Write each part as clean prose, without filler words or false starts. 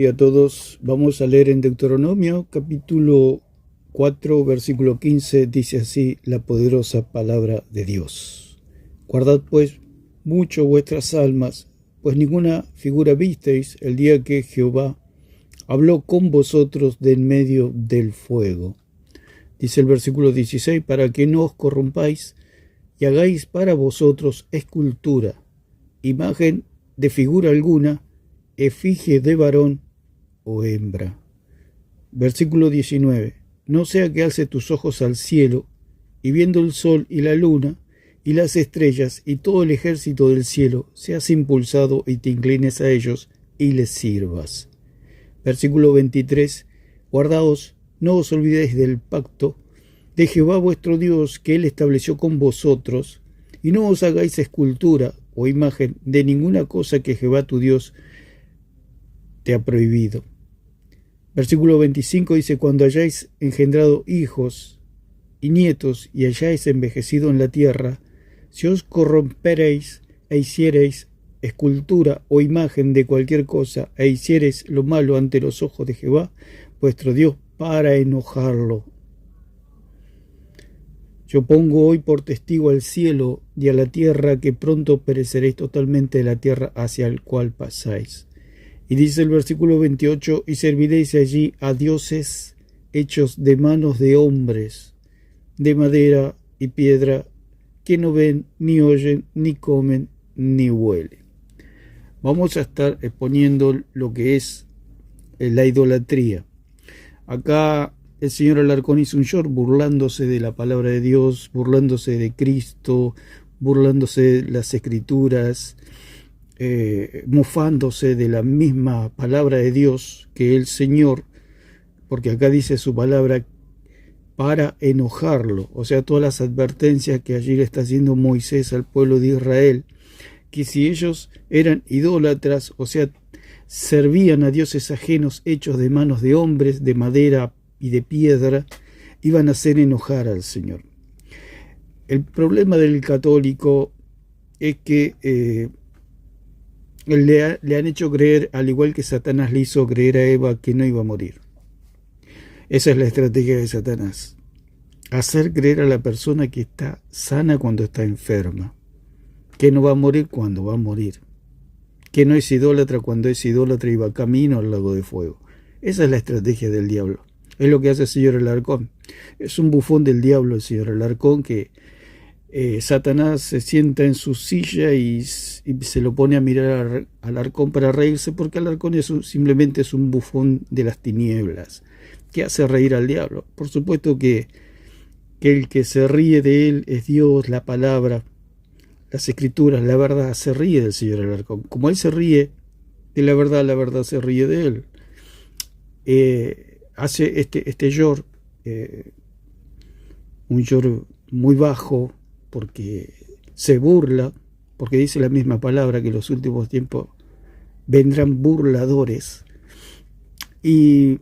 Y a todos, vamos a leer en Deuteronomio capítulo 4, versículo 15, dice así la poderosa palabra de Dios. Guardad pues mucho vuestras almas, pues ninguna figura visteis el día que Jehová habló con vosotros de en medio del fuego. Dice el versículo 16, para que no os corrompáis y hagáis para vosotros escultura, imagen de figura alguna, efigie de varón o hembra. Versículo 19. No sea que alce tus ojos al cielo, y viendo el sol y la luna, y las estrellas, y todo el ejército del cielo, seas impulsado y te inclines a ellos, y les sirvas. Versículo 23. Guardaos, no os olvidéis del pacto de Jehová vuestro Dios, que él estableció con vosotros, y no os hagáis escultura o imagen de ninguna cosa que Jehová tu Dios te ha prohibido. Versículo 25 dice, cuando hayáis engendrado hijos y nietos y hayáis envejecido en la tierra, si os corromperéis e hiciereis escultura o imagen de cualquier cosa e hiciereis lo malo ante los ojos de Jehová, vuestro Dios, para enojarlo. Yo pongo hoy por testigo al cielo y a la tierra que pronto pereceréis totalmente de la tierra hacia el cual pasáis. Y dice el versículo 28, y serviréis allí a dioses hechos de manos de hombres, de madera y piedra, que no ven, ni oyen, ni comen, ni huelen. Vamos a estar exponiendo lo que es la idolatría. Acá el señor Alarcón hizo un short burlándose de la palabra de Dios, burlándose de Cristo, burlándose de las escrituras, mofándose de la misma palabra de Dios que el Señor, porque acá dice su palabra, para enojarlo, o sea, todas las advertencias que allí le está haciendo Moisés al pueblo de Israel, que si ellos eran idólatras, o sea, servían a dioses ajenos hechos de manos de hombres, de madera y de piedra, iban a hacer enojar al Señor. El problema del católico es que le han hecho creer, al igual que Satanás le hizo creer a Eva, que no iba a morir. Esa es la estrategia de Satanás. Hacer creer a la persona que está sana cuando está enferma, que no va a morir cuando va a morir, que no es idólatra cuando es idólatra y va camino al lago de fuego. Esa es la estrategia del diablo. Es lo que hace el señor Alarcón. Es un bufón del diablo el señor Alarcón, que Satanás se sienta en su silla y se lo pone a mirar a Alarcón para reírse, porque Alarcón simplemente es un bufón de las tinieblas que hace reír al diablo. Por supuesto que el que se ríe de él es Dios, la palabra, las escrituras, la verdad. Se ríe del señor Alarcón. Como él se ríe de la verdad se ríe de él. Hace este llor, un llor muy bajo, porque se burla, porque dice la misma palabra que en los últimos tiempos vendrán burladores. Y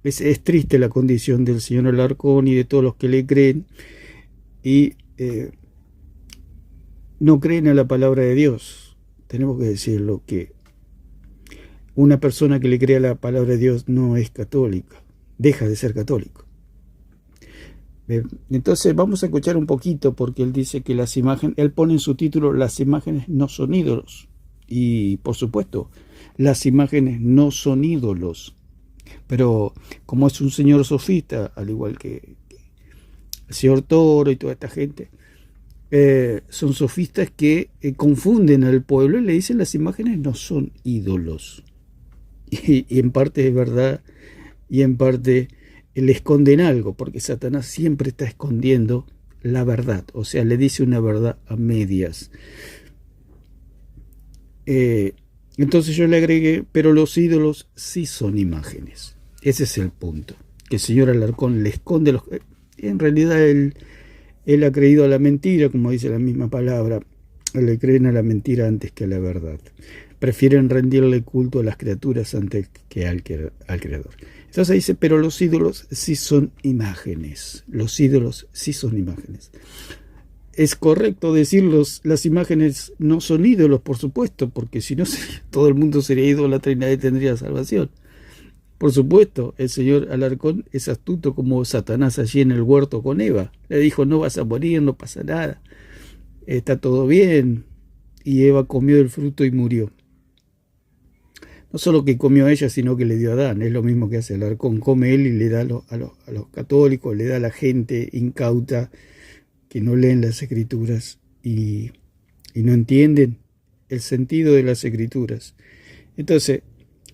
es triste la condición del señor Alarcón y de todos los que le creen y no creen a la palabra de Dios. Tenemos que decirlo, que una persona que le cree a la palabra de Dios no es católica, deja de ser católico. Entonces vamos a escuchar un poquito, porque él dice que las imágenes, él pone en su título, las imágenes no son ídolos. Y por supuesto, las imágenes no son ídolos. Pero como es un señor sofista, al igual que el señor Toro y toda esta gente, son sofistas que confunden al pueblo y le dicen las imágenes no son ídolos. Y en parte es verdad, y en parte le esconden algo, porque Satanás siempre está escondiendo la verdad, o sea, le dice una verdad a medias. Entonces yo le agregué, pero los ídolos sí son imágenes. Ese es el punto, que el señor Alarcón le esconde los... En realidad él ha creído a la mentira, como dice la misma palabra. Le creen a la mentira antes que a la verdad. Prefieren rendirle culto a las criaturas antes que al Creador. Entonces dice, pero los ídolos sí son imágenes. Los ídolos sí son imágenes. es correcto decir las imágenes no son ídolos, por supuesto, porque si no todo el mundo sería idólatra y nadie tendría salvación. Por supuesto, el señor Alarcón es astuto como Satanás allí en el huerto con Eva. Le dijo, no vas a morir, no pasa nada, está todo bien. Y Eva comió el fruto y murió. No solo que comió ella, sino que le dio a Adán. Es lo mismo que hace Alarcón. Come él y le da a los católicos, le da a la gente incauta que no leen las escrituras y no entienden el sentido de las escrituras. Entonces,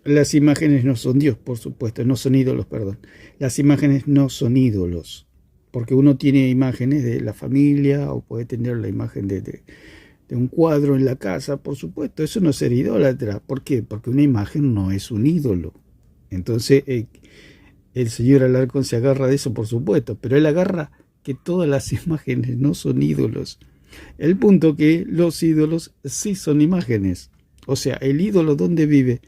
las imágenes no son Dios, por supuesto, no son ídolos, perdón. Las imágenes no son ídolos, porque uno tiene imágenes de la familia o puede tener la imagen de un cuadro en la casa, por supuesto, eso no es ser idólatra. ¿Por qué? Porque una imagen no es un ídolo. Entonces, el señor Alarcón se agarra de eso, por supuesto, pero él agarra que todas las imágenes no son ídolos. El punto que los ídolos sí son imágenes. O sea, el ídolo, ¿dónde vive?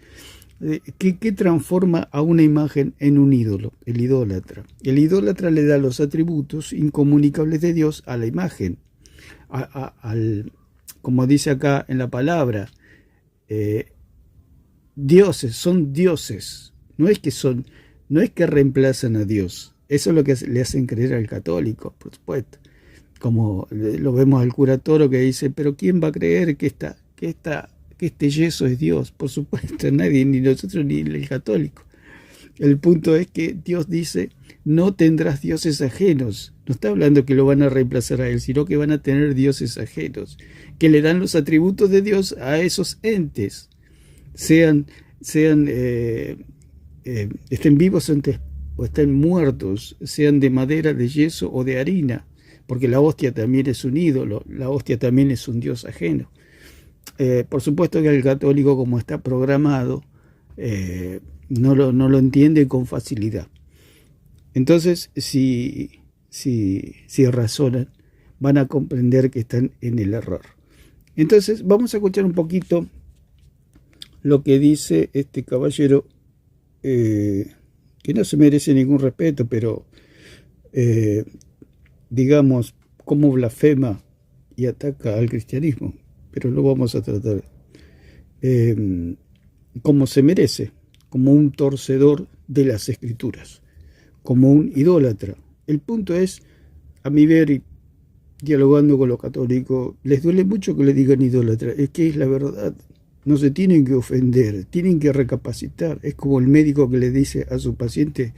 ¿Qué transforma a una imagen en un ídolo? El idólatra. El idólatra le da los atributos incomunicables de Dios a la imagen. Como dice acá en la palabra, dioses, son dioses. No es que reemplazan a Dios. Eso es lo que le hacen creer al católico, por supuesto. Como lo vemos al cura Toro que dice, pero ¿quién va a creer que este yeso es Dios? Por supuesto, nadie, ni nosotros ni el católico. El punto es que Dios dice, no tendrás dioses ajenos. No está hablando que lo van a reemplazar a él, sino que van a tener dioses ajenos, que le dan los atributos de Dios a esos entes, estén vivos o estén muertos, sean de madera, de yeso o de harina, porque la hostia también es un ídolo, la hostia también es un dios ajeno. Por supuesto que el católico, como está programado, no lo entiende con facilidad. Entonces, si razonan, van a comprender que están en el error. Entonces, vamos a escuchar un poquito lo que dice este caballero, que no se merece ningún respeto, pero digamos, cómo blasfema y ataca al cristianismo, pero lo vamos a tratar como se merece, como un torcedor de las escrituras, como un idólatra. El punto es, a mi ver, y dialogando con los católicos, les duele mucho que le digan idólatra, es que es la verdad. No se tienen que ofender, tienen que recapacitar. Es como el médico que le dice a su paciente,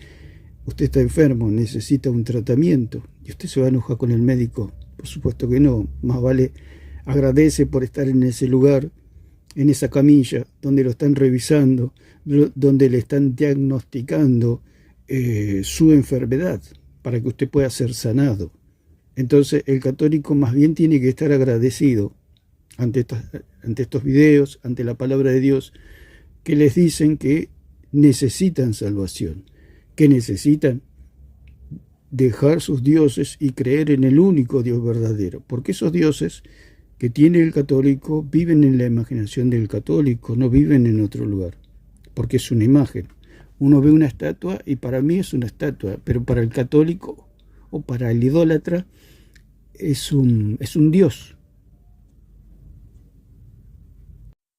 usted está enfermo, necesita un tratamiento, y usted se va a enojar con el médico. Por supuesto que no, más vale agradece por estar en ese lugar, en esa camilla, donde lo están revisando, donde le están diagnosticando su enfermedad, para que usted pueda ser sanado. Entonces el católico más bien tiene que estar agradecido ante estos videos, ante la palabra de Dios, que les dicen que necesitan salvación, que necesitan dejar sus dioses y creer en el único Dios verdadero, porque esos dioses que tiene el católico viven en la imaginación del católico, no viven en otro lugar, porque es una imagen. Uno ve una estatua y para mí es una estatua, pero para el católico o para el idólatra es un dios.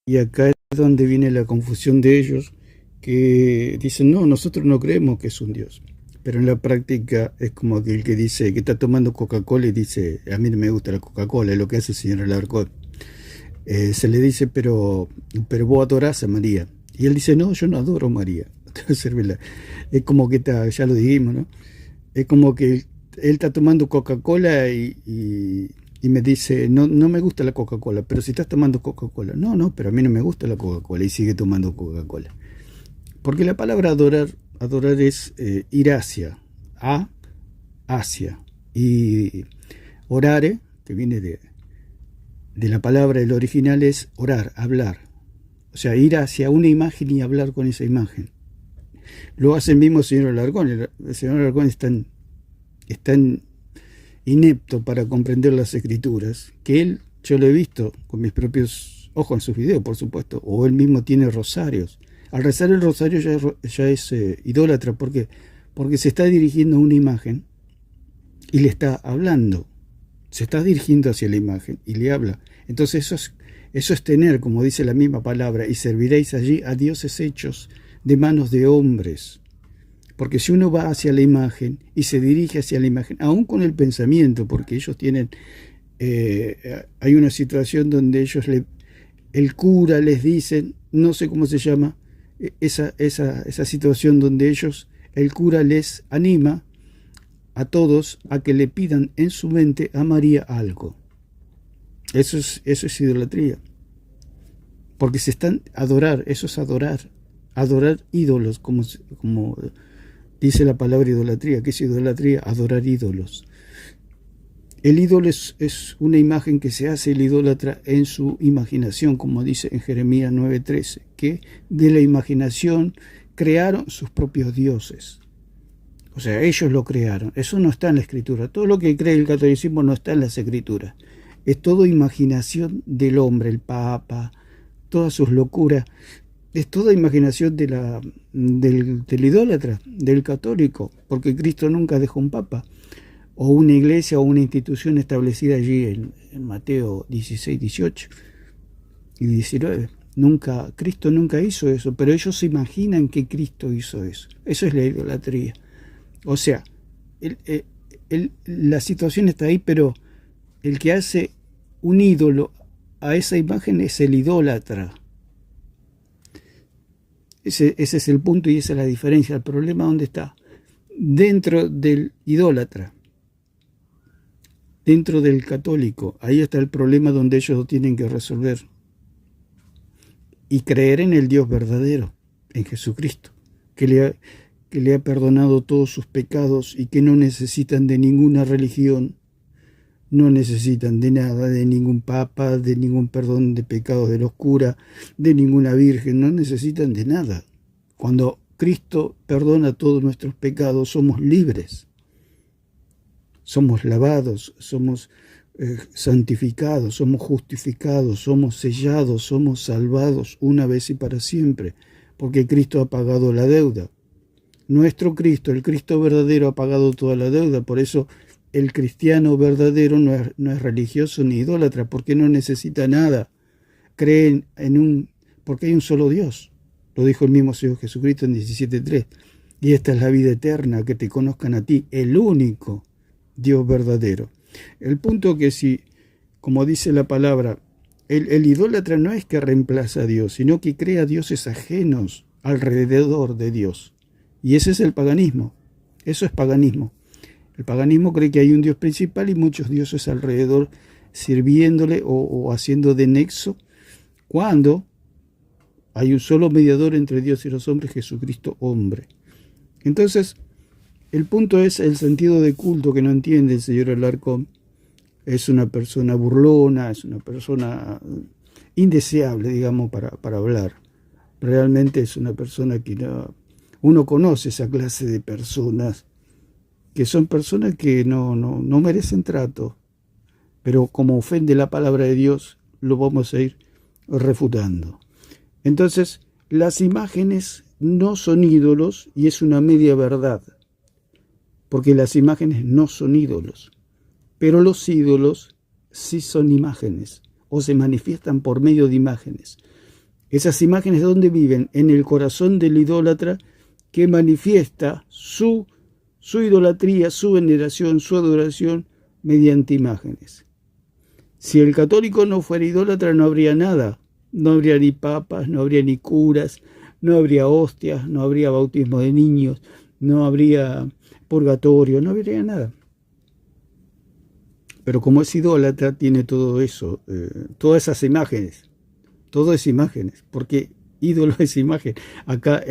Y acá es donde viene la confusión de ellos, que dicen, no, nosotros no creemos que es un dios. Pero en la práctica es como aquel que dice, que está tomando Coca-Cola y dice, a mí no me gusta la Coca-Cola, es lo que hace el señor Alarcón. Se le dice, pero vos adorás a María. Y él dice, no, yo no adoro a María. Es como que ya lo dijimos, ¿no? Es como que él está tomando Coca-Cola y me dice, no me gusta la Coca-Cola, pero si estás tomando Coca-Cola. No, pero a mí no me gusta la Coca-Cola, y sigue tomando Coca-Cola. Porque la palabra adorar es ir hacia, y orare, que viene de la palabra, el original es orar, hablar. O sea, ir hacia una imagen y hablar con esa imagen. Lo hace el mismo señor Alarcón. El señor Alarcón es tan inepto para comprender las escrituras, que yo lo he visto con mis propios ojos en sus videos, por supuesto, o él mismo tiene rosarios. Al rezar el rosario ya es idólatra. ¿Por qué? Porque se está dirigiendo a una imagen y le está hablando. se está dirigiendo hacia la imagen y le habla. Entonces eso es tener, como dice la misma palabra, y serviréis allí a dioses hechos de manos de hombres. Porque si uno va hacia la imagen y se dirige hacia la imagen, aún con el pensamiento, porque ellos tienen, hay una situación donde ellos, el cura les dice, no sé cómo se llama, esa situación donde ellos, el cura les anima a todos a que le pidan en su mente a María algo. Eso es idolatría. Porque se están adorar, eso es adorar ídolos, como dice la palabra idolatría. ¿Qué es idolatría? Adorar ídolos. El ídolo es una imagen que se hace el idólatra en su imaginación, como dice en Jeremías 9:13, que de la imaginación crearon sus propios dioses. O sea, ellos lo crearon. Eso no está en la Escritura. Todo lo que cree el catolicismo no está en las Escrituras. Es todo imaginación del hombre, el Papa, todas sus locuras. Es toda imaginación del idólatra, del católico, porque Cristo nunca dejó un Papa, o una iglesia o una institución establecida allí en Mateo 16, 18 y 19. Cristo nunca hizo eso, pero ellos se imaginan que Cristo hizo eso. Eso es la idolatría. O sea, la situación está ahí, pero el que hace un ídolo a esa imagen es el idólatra. Ese es el punto y esa es la diferencia. El problema, ¿dónde está? Dentro del idólatra, dentro del católico. Ahí está el problema donde ellos lo tienen que resolver. Y creer en el Dios verdadero, en Jesucristo, que le ha perdonado todos sus pecados y que no necesitan de ninguna religión, no necesitan de nada, de ningún papa, de ningún perdón de pecados de los curas, de ninguna virgen, no necesitan de nada. Cuando Cristo perdona todos nuestros pecados, somos libres, somos lavados, somos santificados, somos justificados, somos sellados, somos salvados una vez y para siempre, porque Cristo ha pagado la deuda. Nuestro Cristo, el Cristo verdadero, ha pagado toda la deuda. Por eso el cristiano verdadero no es religioso ni idólatra, porque no necesita nada. Creen porque hay un solo Dios. Lo dijo el mismo Señor Jesucristo en 17:3. Y esta es la vida eterna, que te conozcan a ti, el único Dios verdadero. El punto que si, como dice la palabra, el idólatra no es que reemplaza a Dios, sino que crea dioses ajenos alrededor de Dios. Y ese es el paganismo. Eso es paganismo. El paganismo cree que hay un Dios principal y muchos dioses alrededor sirviéndole o haciendo de nexo, cuando hay un solo mediador entre Dios y los hombres, Jesucristo hombre. Entonces, el punto es el sentido de culto que no entiende el señor Alarcón. Es una persona burlona, es una persona indeseable, digamos, para hablar. Realmente es una persona que no... Uno conoce esa clase de personas, que son personas que no merecen trato, pero como ofende la palabra de Dios, lo vamos a ir refutando. Entonces, las imágenes no son ídolos y es una media verdad, porque las imágenes no son ídolos, pero los ídolos sí son imágenes, o se manifiestan por medio de imágenes. Esas imágenes, ¿dónde viven? En el corazón del idólatra, que manifiesta su idolatría, su veneración, su adoración mediante imágenes. Si el católico no fuera idólatra, no habría nada. No habría ni papas, no habría ni curas, no habría hostias, no habría bautismo de niños, no habría purgatorio, no habría nada. Pero como es idólatra, tiene todo eso, todas esas imágenes. Todo es imágenes, porque ídolo es imagen. Acá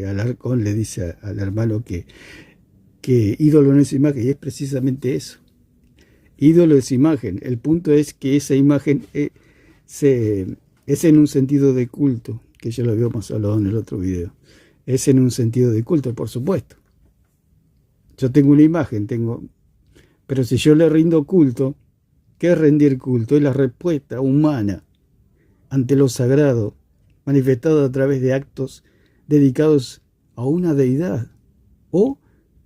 Alarcón le dice al hermano que ídolo no es imagen, y es precisamente eso. Ídolo es imagen. El punto es que esa imagen es en un sentido de culto, que ya lo habíamos hablado en el otro video. Es en un sentido de culto, por supuesto. Yo tengo una imagen, pero si yo le rindo culto, ¿qué es rendir culto? Es la respuesta humana ante lo sagrado, manifestado a través de actos dedicados a una deidad o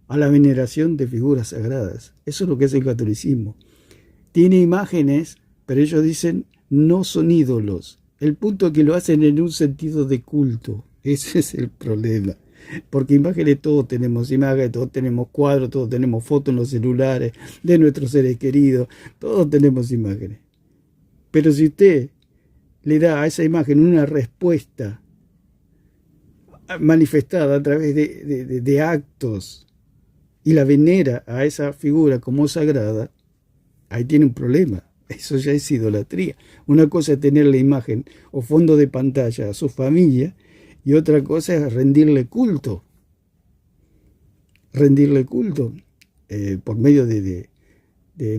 a la veneración de figuras sagradas. Eso es lo que es el catolicismo. Tiene imágenes, pero ellos dicen no son ídolos. El punto es que lo hacen en un sentido de culto. Ese es el problema. Porque imágenes, todos tenemos imágenes, todos tenemos cuadros, todos tenemos fotos en los celulares de nuestros seres queridos, todos tenemos imágenes. Pero si usted le da a esa imagen una respuesta manifestada a través de actos y la venera a esa figura como sagrada, ahí tiene un problema. Eso ya es idolatría. Una cosa es tener la imagen o fondo de pantalla a su familia y otra cosa es rendirle culto. Rendirle culto por medio de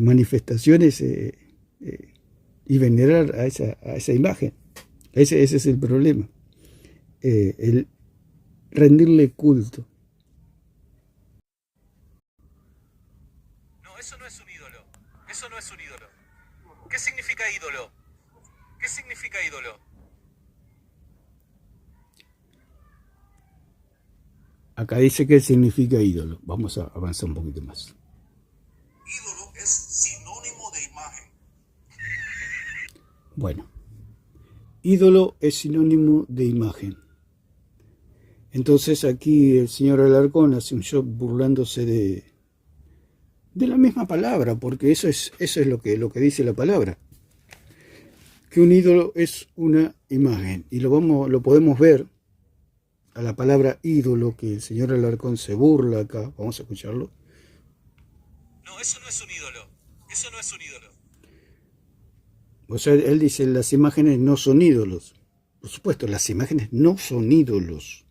manifestaciones y venerar a esa imagen. Ese es el problema. El rendirle culto. No, eso no es un ídolo. Eso no es un ídolo. ¿Qué significa ídolo? ¿Qué significa ídolo? Acá dice que significa ídolo. Vamos a avanzar un poquito más. Ídolo es sinónimo de imagen. Bueno, ídolo es sinónimo de imagen. Entonces aquí el señor Alarcón hace un show burlándose de la misma palabra, porque eso es lo que dice la palabra. Que un ídolo es una imagen. Y lo podemos ver a la palabra ídolo, que el señor Alarcón se burla acá. Vamos a escucharlo. No, eso no es un ídolo. Eso no es un ídolo. O sea, él dice, las imágenes no son ídolos. Por supuesto, las imágenes no son ídolos.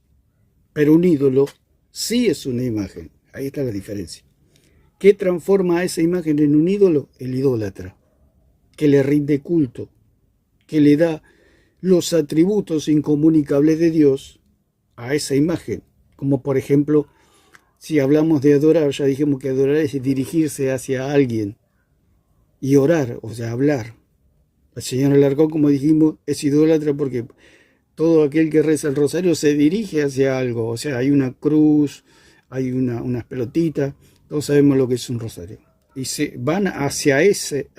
Pero un ídolo sí es una imagen. Ahí está la diferencia. ¿Qué transforma a esa imagen en un ídolo? El idólatra, que le rinde culto, que le da los atributos incomunicables de Dios a esa imagen. Como por ejemplo, si hablamos de adorar, ya dijimos que adorar es dirigirse hacia alguien y orar, o sea, hablar. El señor Alarcón, como dijimos, es idólatra porque todo aquel que reza el rosario se dirige hacia algo. O sea, hay una cruz, hay unas pelotitas, todos sabemos lo que es un rosario. Y se van hacia ese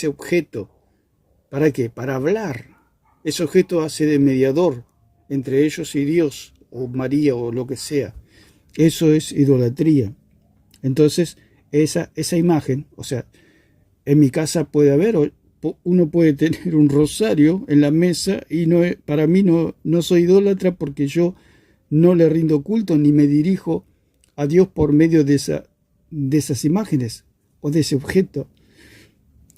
objeto. ¿Para qué? Para hablar. Ese objeto hace de mediador entre ellos y Dios, o María, o lo que sea. Eso es idolatría. Entonces, esa imagen, o sea, en mi casa puede haber, uno puede tener un rosario en la mesa y para mí no soy idólatra porque yo no le rindo culto ni me dirijo a Dios por medio de esas imágenes o de ese objeto,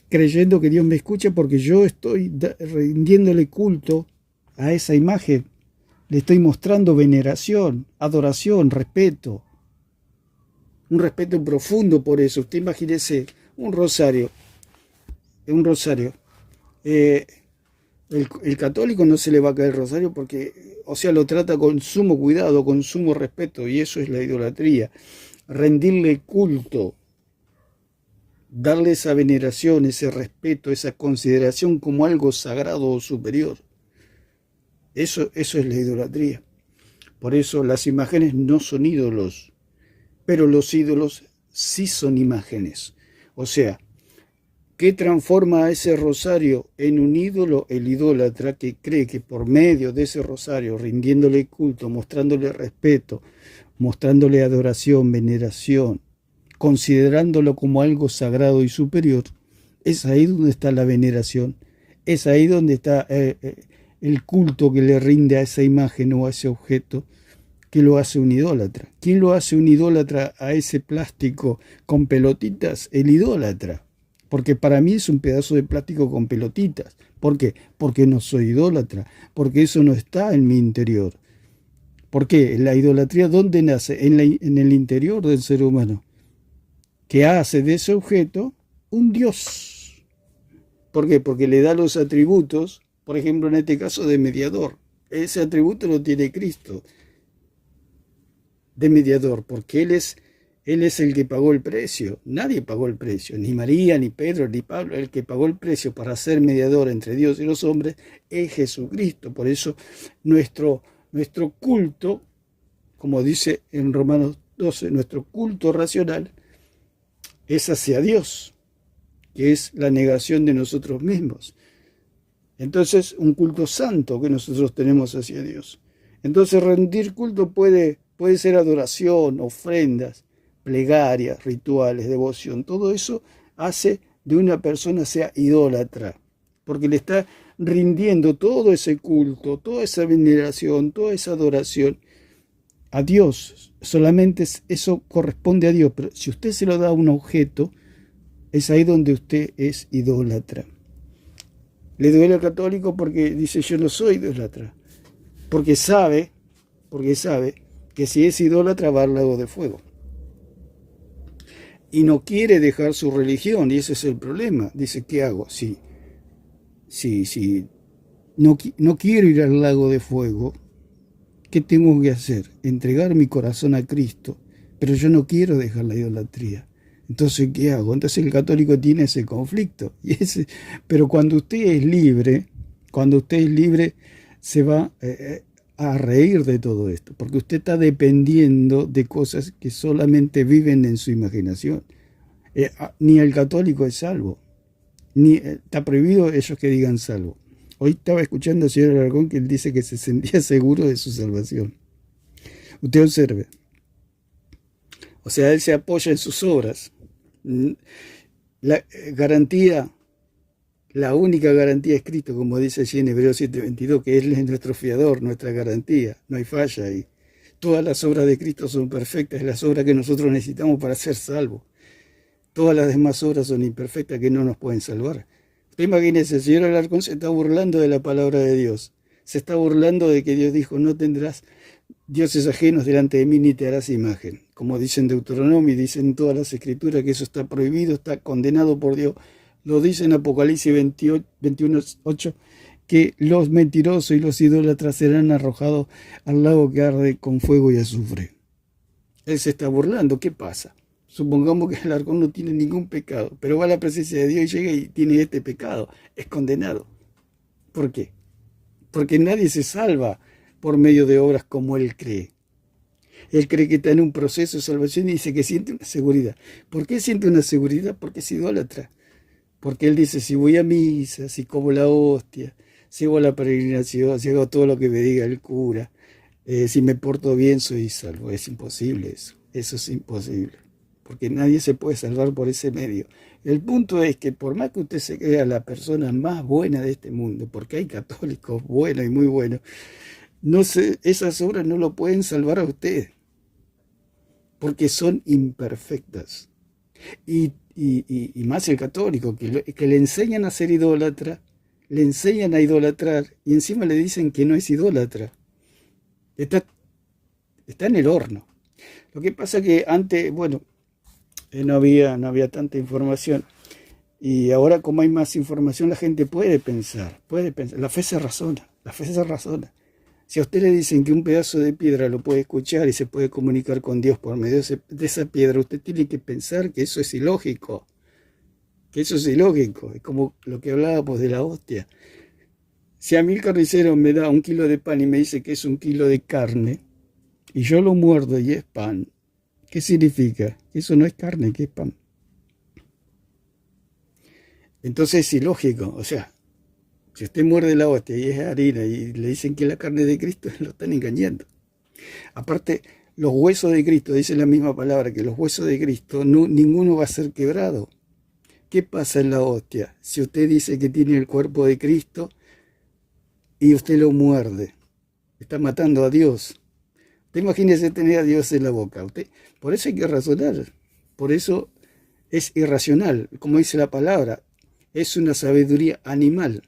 creyendo que Dios me escucha porque yo estoy rindiéndole culto a esa imagen. Le estoy mostrando veneración, adoración, respeto. Un respeto profundo por eso. Usted imagínese un rosario. El católico no se le va a caer el rosario porque, o sea, lo trata con sumo cuidado, con sumo respeto, y eso es la idolatría. Rendirle culto, darle esa veneración, ese respeto, esa consideración como algo sagrado o superior. Eso es la idolatría. Por eso las imágenes no son ídolos, pero los ídolos sí son imágenes. O sea, ¿qué transforma a ese rosario en un ídolo? El idólatra, que cree que por medio de ese rosario, rindiéndole culto, mostrándole respeto, mostrándole adoración, veneración, considerándolo como algo sagrado y superior, es ahí donde está la veneración, es ahí donde está el culto que le rinde a esa imagen o a ese objeto, que lo hace un idólatra. ¿Quién lo hace un idólatra a ese plástico con pelotitas? El idólatra. Porque para mí es un pedazo de plástico con pelotitas. ¿Por qué? Porque no soy idólatra, porque eso no está en mi interior. ¿Por qué? La idolatría, ¿dónde nace? En el interior del ser humano, que hace de ese objeto un Dios. ¿Por qué? Porque le da los atributos, por ejemplo, en este caso, de mediador. Ese atributo lo tiene Cristo, de mediador, porque Él es el que pagó el precio. Nadie pagó el precio, ni María, ni Pedro, ni Pablo. El que pagó el precio para ser mediador entre Dios y los hombres es Jesucristo. Por eso nuestro culto, como dice en Romanos 12, nuestro culto racional es hacia Dios, que es la negación de nosotros mismos. Entonces, un culto santo que nosotros tenemos hacia Dios. Entonces, rendir culto puede ser adoración, ofrendas, plegarias, rituales, devoción. Todo eso hace de una persona sea idólatra, porque le está rindiendo todo ese culto, toda esa veneración, toda esa adoración a Dios. Solamente eso corresponde a Dios, pero si usted se lo da a un objeto, es ahí donde usted es idólatra. Le duele al católico porque dice yo no soy idólatra, porque sabe que si es idólatra va al lago de fuego. Y no quiere dejar su religión, y ese es el problema. Dice, ¿qué hago? Si no quiero ir al lago de fuego, ¿qué tengo que hacer? Entregar mi corazón a Cristo, pero yo no quiero dejar la idolatría. Entonces, ¿qué hago? Entonces el católico tiene ese conflicto. Pero cuando usted es libre, se va a reír de todo esto, porque usted está dependiendo de cosas que solamente viven en su imaginación. Ni el católico es salvo, ni está prohibido ellos que digan salvo. Hoy estaba escuchando al señor Alarcón que él dice que se sentía seguro de su salvación. Usted observe. O sea, él se apoya en sus obras. La única garantía es Cristo, como dice allí en Hebreos 7:22, que Él es nuestro fiador, nuestra garantía, no hay falla ahí. Todas las obras de Cristo son perfectas, es las obras que nosotros necesitamos para ser salvos. Todas las demás obras son imperfectas que no nos pueden salvar. Usted imagínese, el señor Alarcón se está burlando de la palabra de Dios. Se está burlando de que Dios dijo, no tendrás dioses ajenos delante de mí ni te harás imagen. Como dicen Deuteronomio, dicen todas las escrituras que eso está prohibido, está condenado por Dios. Lo dice en Apocalipsis 21:8, que los mentirosos y los idólatras serán arrojados al lago que arde con fuego y azufre. Él se está burlando. ¿Qué pasa? Supongamos que el Alarcón no tiene ningún pecado, pero va a la presencia de Dios y llega y tiene este pecado. Es condenado. ¿Por qué? Porque nadie se salva por medio de obras como él cree. Él cree que está en un proceso de salvación y dice que siente una seguridad. ¿Por qué siente una seguridad? Porque es idólatra. Porque él dice, si voy a misa, si como la hostia, si hago la peregrinación, si hago todo lo que me diga el cura, si me porto bien, soy salvo. Es imposible eso. Eso es imposible. Porque nadie se puede salvar por ese medio. El punto es que por más que usted se crea la persona más buena de este mundo, porque hay católicos buenos y muy buenos, esas obras no lo pueden salvar a usted, porque son imperfectas. Y más el católico, que le enseñan a ser idólatra, le enseñan a idolatrar, y encima le dicen que no es idólatra. Está en el horno. Lo que pasa que antes, no había tanta información, y ahora como hay más información la gente puede pensar, la fe se razona. Si a usted le dicen que un pedazo de piedra lo puede escuchar y se puede comunicar con Dios por medio de esa piedra, usted tiene que pensar que eso es ilógico, es como lo que hablábamos de la hostia. Si a mí el carnicero me da 1 kilo de pan y me dice que es 1 kilo de carne, y yo lo muerdo y es pan, ¿qué significa? Que eso no es carne, que es pan. Entonces es ilógico, o sea, si usted muerde la hostia y es harina y le dicen que es la carne de Cristo, lo están engañando. Aparte, los huesos de Cristo, dice la misma palabra, que los huesos de Cristo, ninguno va a ser quebrado. ¿Qué pasa en la hostia? Si usted dice que tiene el cuerpo de Cristo y usted lo muerde, está matando a Dios. Usted imagínese tener a Dios en la boca. Por eso hay que razonar. Por eso es irracional. Como dice la palabra, es una sabiduría animal.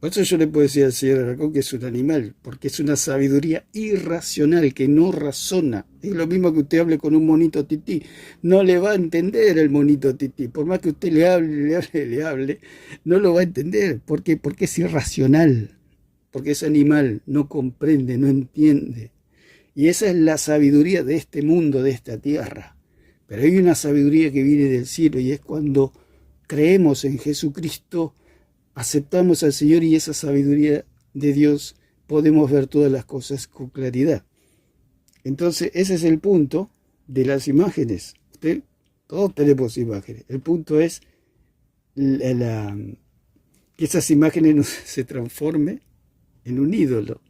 Por eso yo le puedo decir al señor Alarcón que es un animal, porque es una sabiduría irracional, que no razona. Es lo mismo que usted hable con un monito tití. No le va a entender el monito tití. Por más que usted le hable, no lo va a entender. ¿Por qué? Porque es irracional. Porque es animal, no comprende, no entiende. Y esa es la sabiduría de este mundo, de esta tierra. Pero hay una sabiduría que viene del cielo, y es cuando creemos en Jesucristo, aceptamos al Señor, y esa sabiduría de Dios podemos ver todas las cosas con claridad. Entonces ese es el punto de las imágenes. Todos tenemos imágenes. El punto es que esas imágenes no se transformen en un ídolo.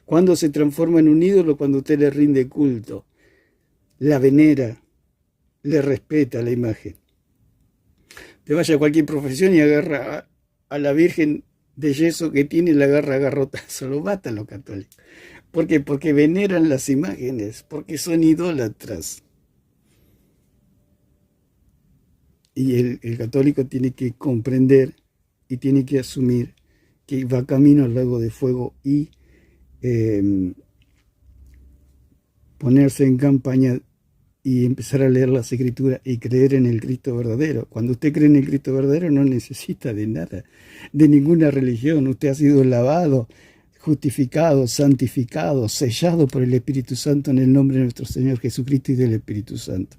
¿Cuándo se transforma en un ídolo? Cuando usted le rinde culto, la venera, le respeta la imagen. Te vaya a cualquier profesión y agarra a la Virgen de yeso que tiene, la agarra a garrotazo, lo matan los católicos. ¿Por qué? Porque veneran las imágenes, porque son idólatras. Y el católico tiene que comprender y tiene que asumir que va camino al lago de fuego y ponerse en campaña y empezar a leer las Escrituras y creer en el Cristo verdadero. Cuando usted cree en el Cristo verdadero no necesita de nada, de ninguna religión. Usted ha sido lavado, justificado, santificado, sellado por el Espíritu Santo en el nombre de nuestro Señor Jesucristo y del Espíritu Santo.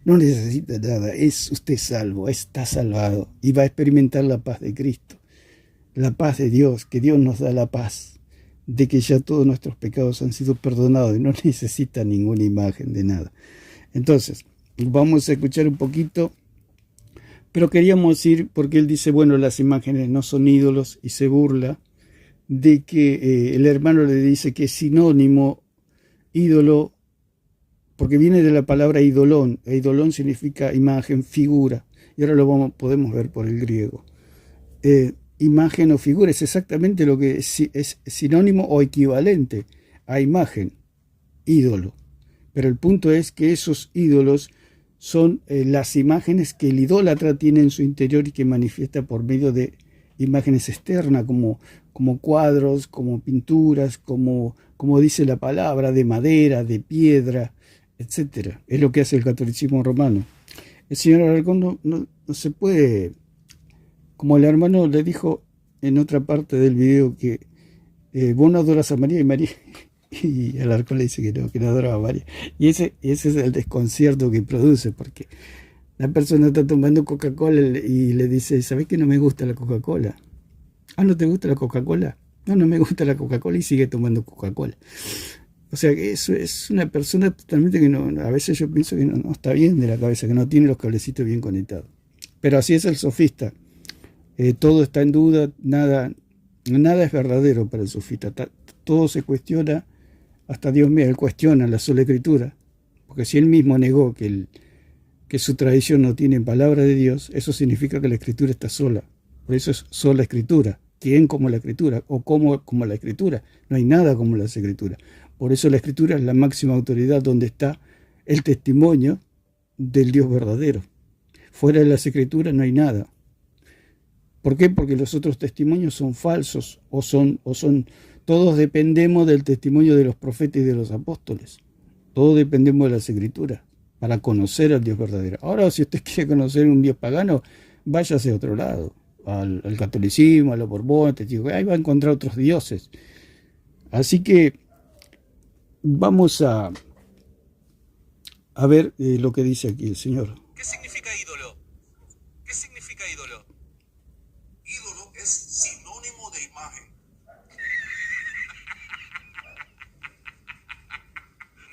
No necesita nada, es usted salvo, está salvado y va a experimentar la paz de Cristo, la paz de Dios, que Dios nos da la paz, de que ya todos nuestros pecados han sido perdonados y no necesita ninguna imagen de nada. Entonces, vamos a escuchar un poquito, pero queríamos ir porque él dice, bueno, las imágenes no son ídolos y se burla de que el hermano le dice que es sinónimo ídolo, porque viene de la palabra idolón. Idolón significa imagen, figura, y ahora lo podemos ver por el griego. Imagen o figura es exactamente lo que es sinónimo o equivalente a imagen, ídolo. Pero el punto es que esos ídolos son las imágenes que el idólatra tiene en su interior y que manifiesta por medio de imágenes externas, como cuadros, como pinturas, como dice la palabra, de madera, de piedra, etc. Es lo que hace el catolicismo romano. El señor Alarcón no se puede, como el hermano le dijo en otra parte del video, que vos no adoras a María y Alarcón le dice que no adora a María. Y ese es el desconcierto que produce, porque la persona está tomando Coca-Cola y le dice, ¿sabés que no me gusta la Coca-Cola? Ah, ¿no te gusta la Coca-Cola? No me gusta la Coca-Cola, y sigue tomando Coca-Cola. O sea, que eso es una persona totalmente que no, a veces yo pienso que no está bien de la cabeza, que no tiene los cablecitos bien conectados. Pero así es el sofista. Todo está en duda, nada es verdadero para el sofista. Todo se cuestiona, hasta Dios mío, él cuestiona la sola Escritura. Porque si él mismo negó que su tradición no tiene palabra de Dios, eso significa que la Escritura está sola. Por eso es sola Escritura. ¿Quién como la Escritura? ¿O cómo como la Escritura? No hay nada como las Escrituras. Por eso la Escritura es la máxima autoridad donde está el testimonio del Dios verdadero. Fuera de las Escrituras no hay nada. ¿Por qué? Porque los otros testimonios son falsos o son todos dependemos del testimonio de los profetas y de los apóstoles. Todos dependemos de las Escrituras para conocer al Dios verdadero. Ahora, si usted quiere conocer un Dios pagano, váyase a otro lado, al catolicismo, a los borbones, ahí va a encontrar otros dioses. Así que vamos a ver lo que dice aquí el Señor. ¿Qué significa ídolo? ¿Qué significa ídolo? Ídolo es sinónimo de imagen.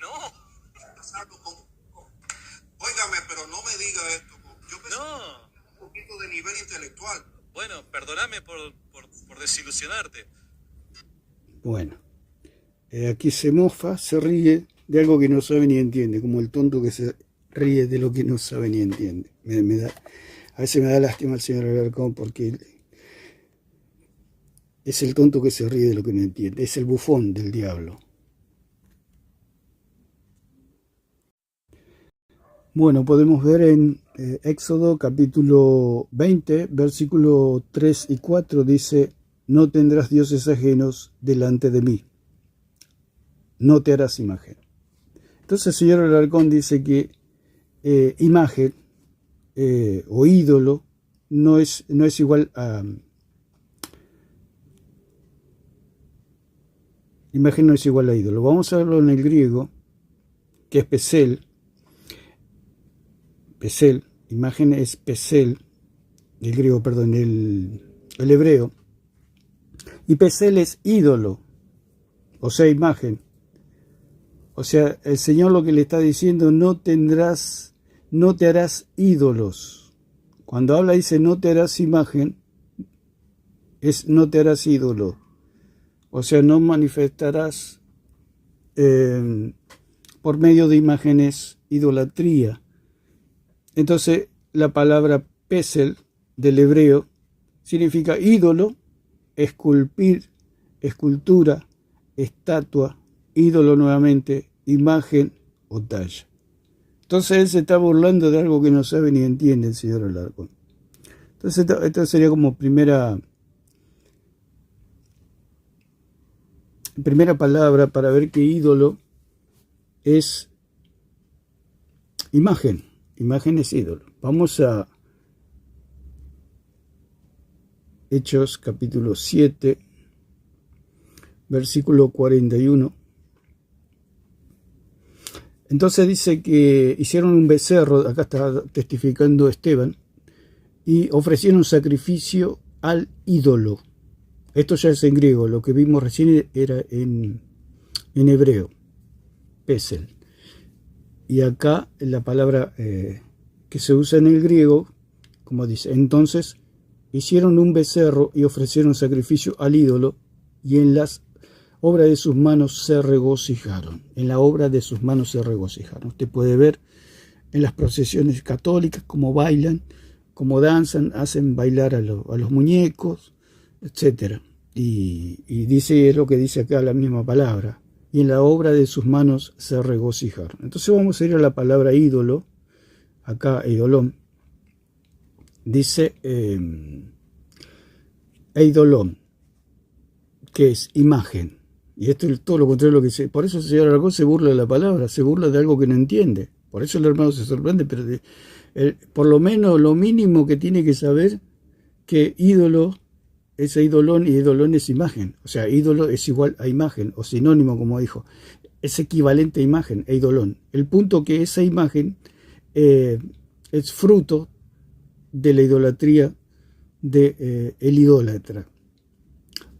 No, Óigame, pero no me diga esto. Yo pensé no. un poquito de nivel intelectual. Bueno, perdóname por desilusionarte. Bueno, aquí se mofa, se ríe de algo que no sabe ni entiende, como el tonto que se ríe de lo que no sabe ni entiende. A veces me da lástima el señor Alarcón porque es el tonto que se ríe de lo que no entiende, es el bufón del diablo. Bueno, podemos ver en Éxodo capítulo 20, versículo 3 y 4, dice, no tendrás dioses ajenos delante de mí, no te harás imagen. Entonces el señor Alarcón dice que imagen o ídolo no es igual a... Imagen no es igual a ídolo. Vamos a verlo en el griego, que es pesel. Pesel, imagen es pesel, el griego, perdón, el hebreo. Y pesel es ídolo, o sea, imagen. O sea, el Señor lo que le está diciendo, no te harás ídolos. Cuando habla dice no te harás imagen, es no te harás ídolo. O sea, no manifestarás por medio de imágenes idolatría. Entonces, la palabra pesel del hebreo significa ídolo, esculpir, escultura, estatua, ídolo nuevamente, imagen o talla. Entonces él se está burlando de algo que no sabe ni entiende el señor Alarcón. Entonces esto sería como primera palabra para ver que ídolo es imagen. Imagen es ídolo. Vamos a Hechos capítulo 7, versículo 41. Entonces dice que hicieron un becerro, acá está testificando Esteban, y ofrecieron sacrificio al ídolo. Esto ya es en griego, lo que vimos recién era en hebreo, pesel. Y acá la palabra que se usa en el griego, como dice, entonces hicieron un becerro y ofrecieron sacrificio al ídolo, y en las obra de sus manos se regocijaron. En la obra de sus manos se regocijaron. Usted puede ver en las procesiones católicas cómo bailan, cómo danzan, hacen bailar a los muñecos, etc. Y dice, es lo que dice acá la misma palabra. Y en la obra de sus manos se regocijaron. Entonces vamos a ir a la palabra ídolo. Acá, eidolón. Dice eidolón, que es imagen. Y esto es todo lo contrario de lo que se... Por eso el señor Alarcón se burla de la palabra, se burla de algo que no entiende. Por eso el hermano se sorprende, pero por lo menos lo mínimo que tiene que saber que ídolo es eidolón y eidolón es imagen. O sea, ídolo es igual a imagen, o sinónimo, como dijo. Es equivalente a imagen, eidolón. El punto que esa imagen es fruto de la idolatría del idólatra.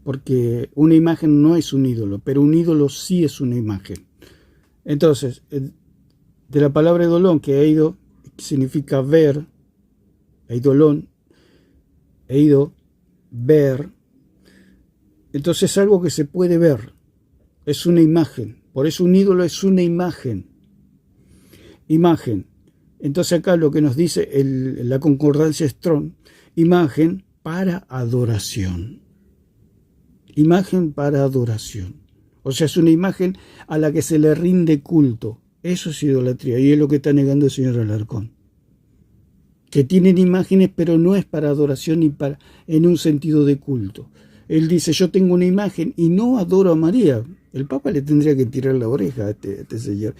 Porque una imagen no es un ídolo, pero un ídolo sí es una imagen. Entonces, de la palabra eidolón, que eido significa ver, eidolón, eido, ver, entonces es algo que se puede ver, es una imagen. Por eso un ídolo es una imagen. Imagen. Entonces acá lo que nos dice la concordancia Strong, imagen para adoración. Imagen para adoración. O sea, es una imagen a la que se le rinde culto. Eso es idolatría. Y es lo que está negando el señor Alarcón. Que tienen imágenes, pero no es para adoración ni en un sentido de culto. Él dice, yo tengo una imagen y no adoro a María. El Papa le tendría que tirar la oreja a este señor.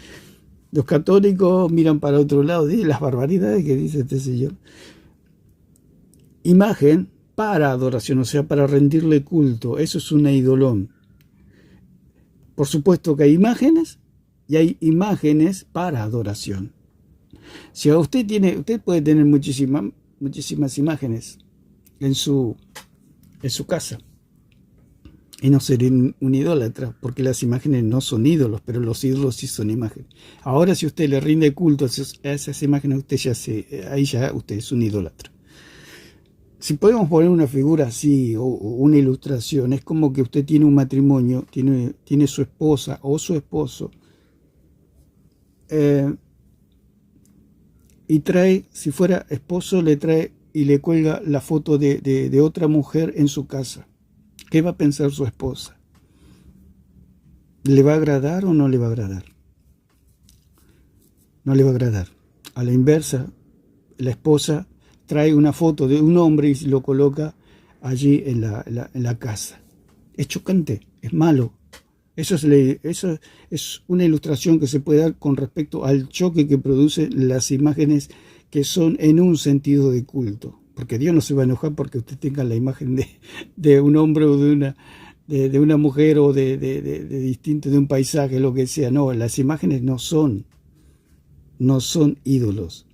Los católicos miran para otro lado de las barbaridades que dice este señor. Imagen para adoración, o sea, para rendirle culto. Eso es un eidolón. Por supuesto que hay imágenes y hay imágenes para adoración. Si usted puede tener muchísimas imágenes en su casa y no ser un idólatra, porque las imágenes no son ídolos, pero los ídolos sí son imágenes. Ahora, si usted le rinde culto a esas imágenes, ahí ya usted es un idólatra. Si podemos poner una figura así o una ilustración, es como que usted tiene un matrimonio, tiene su esposa o su esposo, y trae, si fuera esposo, le trae y le cuelga la foto de otra mujer en su casa. ¿Qué va a pensar su esposa? ¿Le va a agradar o no le va a agradar? No le va a agradar. A la inversa, la esposa trae una foto de un hombre y lo coloca allí en la casa. Es chocante, es malo. Eso es una ilustración que se puede dar con respecto al choque que producen las imágenes que son en un sentido de culto. Porque Dios no se va a enojar porque usted tenga la imagen de un hombre o de una mujer o de distinto, de un paisaje, lo que sea. No, las imágenes no son ídolos.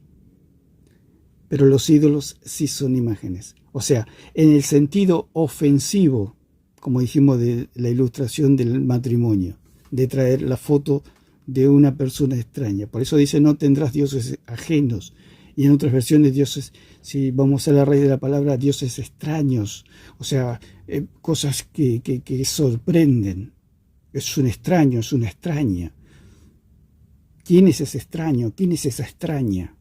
Pero los ídolos sí son imágenes. O sea, en el sentido ofensivo, como dijimos de la ilustración del matrimonio, de traer la foto de una persona extraña. Por eso dice, no tendrás dioses ajenos. Y en otras versiones, dioses, si vamos a la raíz de la palabra, dioses extraños, o sea, cosas que sorprenden. Es un extraño, es una extraña. ¿Quién es ese extraño? ¿Quién es esa extraña?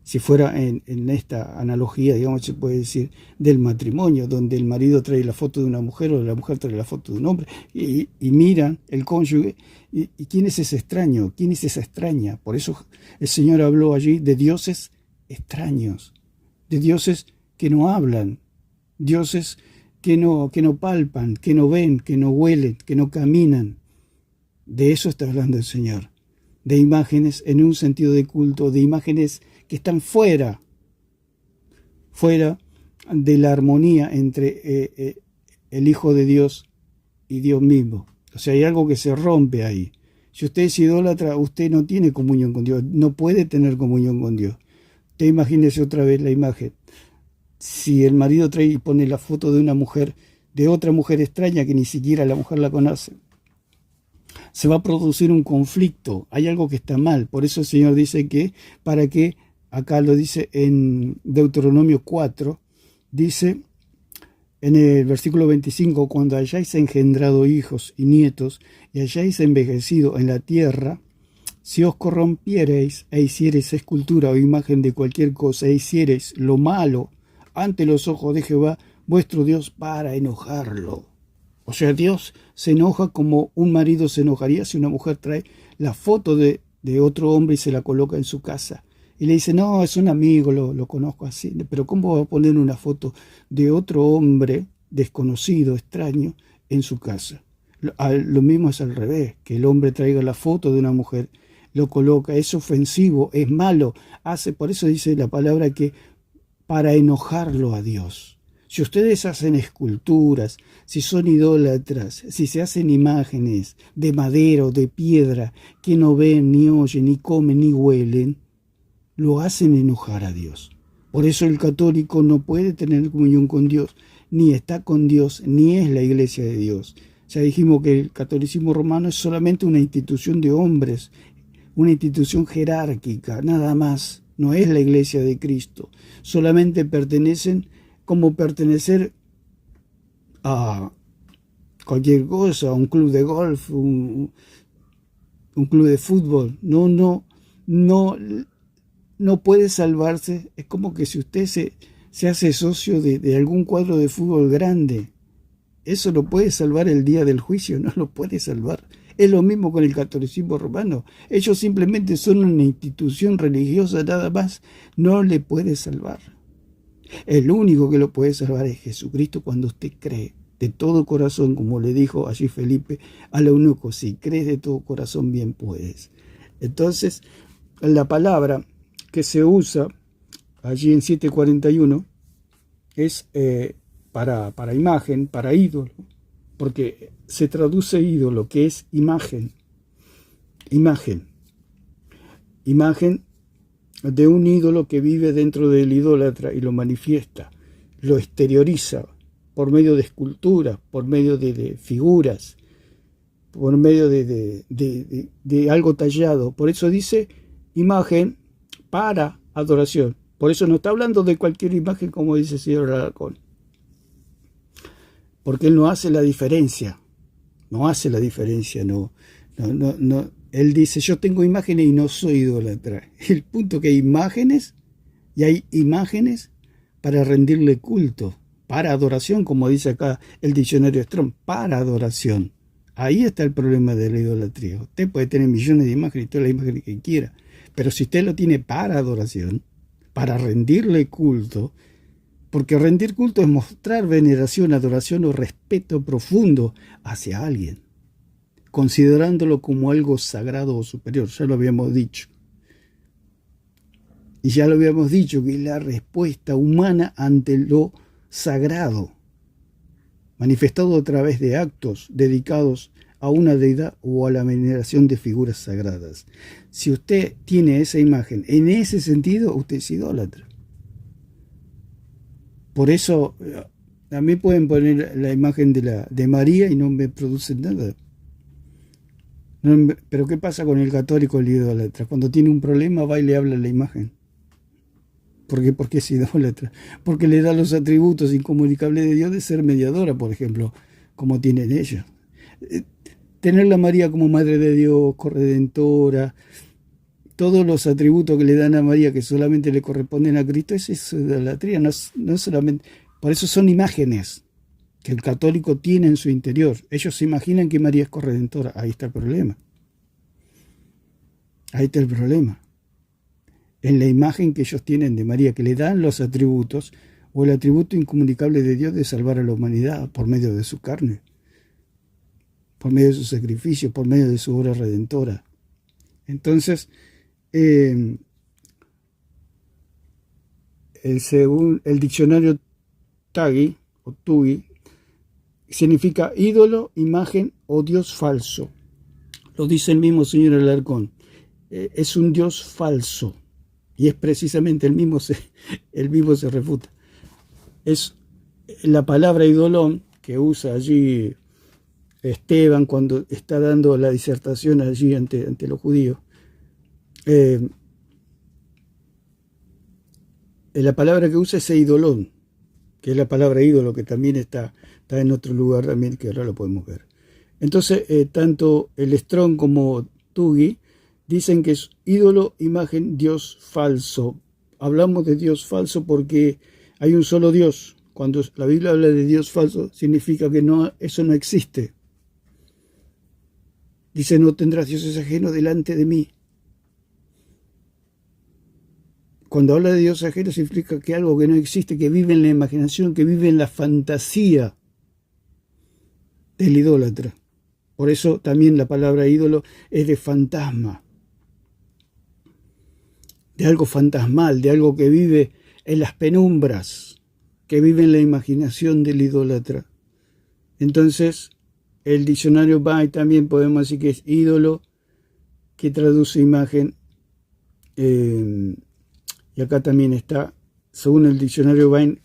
Si fuera en esta analogía, digamos, se puede decir, del matrimonio, donde el marido trae la foto de una mujer o la mujer trae la foto de un hombre, y miran el cónyuge, y ¿quién es ese extraño? ¿Quién es esa extraña? Por eso el Señor habló allí de dioses extraños, de dioses que no hablan, dioses que no palpan, que no ven, que no huelen, que no caminan. De eso está hablando el Señor, de imágenes en un sentido de culto, de imágenes que están fuera de la armonía entre el Hijo de Dios y Dios mismo. O sea, hay algo que se rompe ahí. Si usted es idólatra, usted no tiene comunión con Dios, no puede tener comunión con Dios. Usted imagínese otra vez la imagen. Si el marido trae y pone la foto de una mujer, de otra mujer extraña que ni siquiera la mujer la conoce, se va a producir un conflicto, hay algo que está mal. Por eso el Señor dice que, para que, acá lo dice en Deuteronomio 4, dice en el versículo 25, cuando hayáis engendrado hijos y nietos y hayáis envejecido en la tierra, si os corrompiereis e hiciereis escultura o imagen de cualquier cosa e hiciereis lo malo ante los ojos de Jehová, vuestro Dios, para enojarlo. O sea, Dios se enoja como un marido se enojaría si una mujer trae la foto de otro hombre y se la coloca en su casa. Y le dice, no, es un amigo, lo conozco así. Pero ¿cómo va a poner una foto de otro hombre desconocido, extraño, en su casa? Lo mismo es al revés, que el hombre traiga la foto de una mujer, lo coloca, es ofensivo, es malo. Por eso dice la palabra que para enojarlo a Dios. Si ustedes hacen esculturas, si son idólatras, si se hacen imágenes de madera o de piedra que no ven, ni oyen, ni comen, ni huelen, lo hacen enojar a Dios. Por eso el católico no puede tener comunión con Dios, ni está con Dios, ni es la iglesia de Dios. Ya dijimos que el catolicismo romano es solamente una institución de hombres, una institución jerárquica, nada más. No es la iglesia de Cristo. Solamente pertenecen como pertenecer a cualquier cosa, a un club de golf, un club de fútbol. No puede salvarse. Es como que si usted se hace socio de algún cuadro de fútbol grande, eso lo puede salvar el día del juicio, no lo puede salvar. Es lo mismo con el catolicismo romano. Ellos simplemente son una institución religiosa nada más. No le puede salvar. El único que lo puede salvar es Jesucristo cuando usted cree de todo corazón, como le dijo allí Felipe al eunuco, si crees de todo corazón bien puedes. Entonces, la palabra que se usa allí en 741 es para imagen, para ídolo, porque se traduce ídolo, que es imagen de un ídolo que vive dentro del idólatra y lo manifiesta, lo exterioriza por medio de esculturas, por medio de figuras, por medio de algo tallado. Por eso dice imagen para adoración. Por eso no está hablando de cualquier imagen, como dice el señor Alarcón, porque él no hace la diferencia. No. Él dice, yo tengo imágenes y no soy idólatra. El punto que hay imágenes, y hay imágenes para rendirle culto, para adoración, como dice acá el diccionario Strong, para adoración. Ahí está el problema de la idolatría. Usted puede tener millones de imágenes y todas las imágenes que quiera, pero si usted lo tiene para adoración, para rendirle culto, porque rendir culto es mostrar veneración, adoración o respeto profundo hacia alguien, considerándolo como algo sagrado o superior. Ya lo habíamos dicho. Y ya lo habíamos dicho que es la respuesta humana ante lo sagrado, manifestado a través de actos dedicados a una deidad o a la veneración de figuras sagradas. Si usted tiene esa imagen en ese sentido, usted es idólatra. Por eso a mí pueden poner la imagen de María y no me producen nada. Pero ¿qué pasa con el católico, el idólatra? Cuando tiene un problema va y le habla a la imagen. ¿Por qué es idólatra? Porque le da los atributos incomunicables de Dios de ser mediadora, por ejemplo, como tienen ellos. Tenerla a María como Madre de Dios, corredentora, todos los atributos que le dan a María que solamente le corresponden a Cristo, es idolatría, no es solamente. Por eso son imágenes que el católico tiene en su interior. Ellos se imaginan que María es corredentora. Ahí está el problema. Ahí está el problema. En la imagen que ellos tienen de María, que le dan los atributos, o el atributo incomunicable de Dios de salvar a la humanidad por medio de su carne, por medio de su sacrificio, por medio de su obra redentora. Entonces, según el diccionario Tagui, o Tugui, significa ídolo, imagen o dios falso. Lo dice el mismo señor Alarcón. Es un dios falso. Y es precisamente el mismo se refuta. Es la palabra idolón que usa allí Esteban cuando está dando la disertación allí ante los judíos. La palabra que usa es eidolón, que es la palabra ídolo, que también está en otro lugar también, que ahora lo podemos ver. Entonces, tanto el Strong como Tugui dicen que es ídolo, imagen, Dios falso. Hablamos de Dios falso porque hay un solo Dios. Cuando la Biblia habla de Dios falso, significa que eso no existe. Dice, no tendrás dioses ajenos delante de mí. Cuando habla de Dios ajeno, significa que algo que no existe, que vive en la imaginación, que vive en la fantasía del idólatra. Por eso también la palabra ídolo es de fantasma, de algo fantasmal, de algo que vive en las penumbras, que vive en la imaginación del idólatra. Entonces, el diccionario Bay también podemos decir que es ídolo, que traduce imagen, y acá también está, según el diccionario Bay,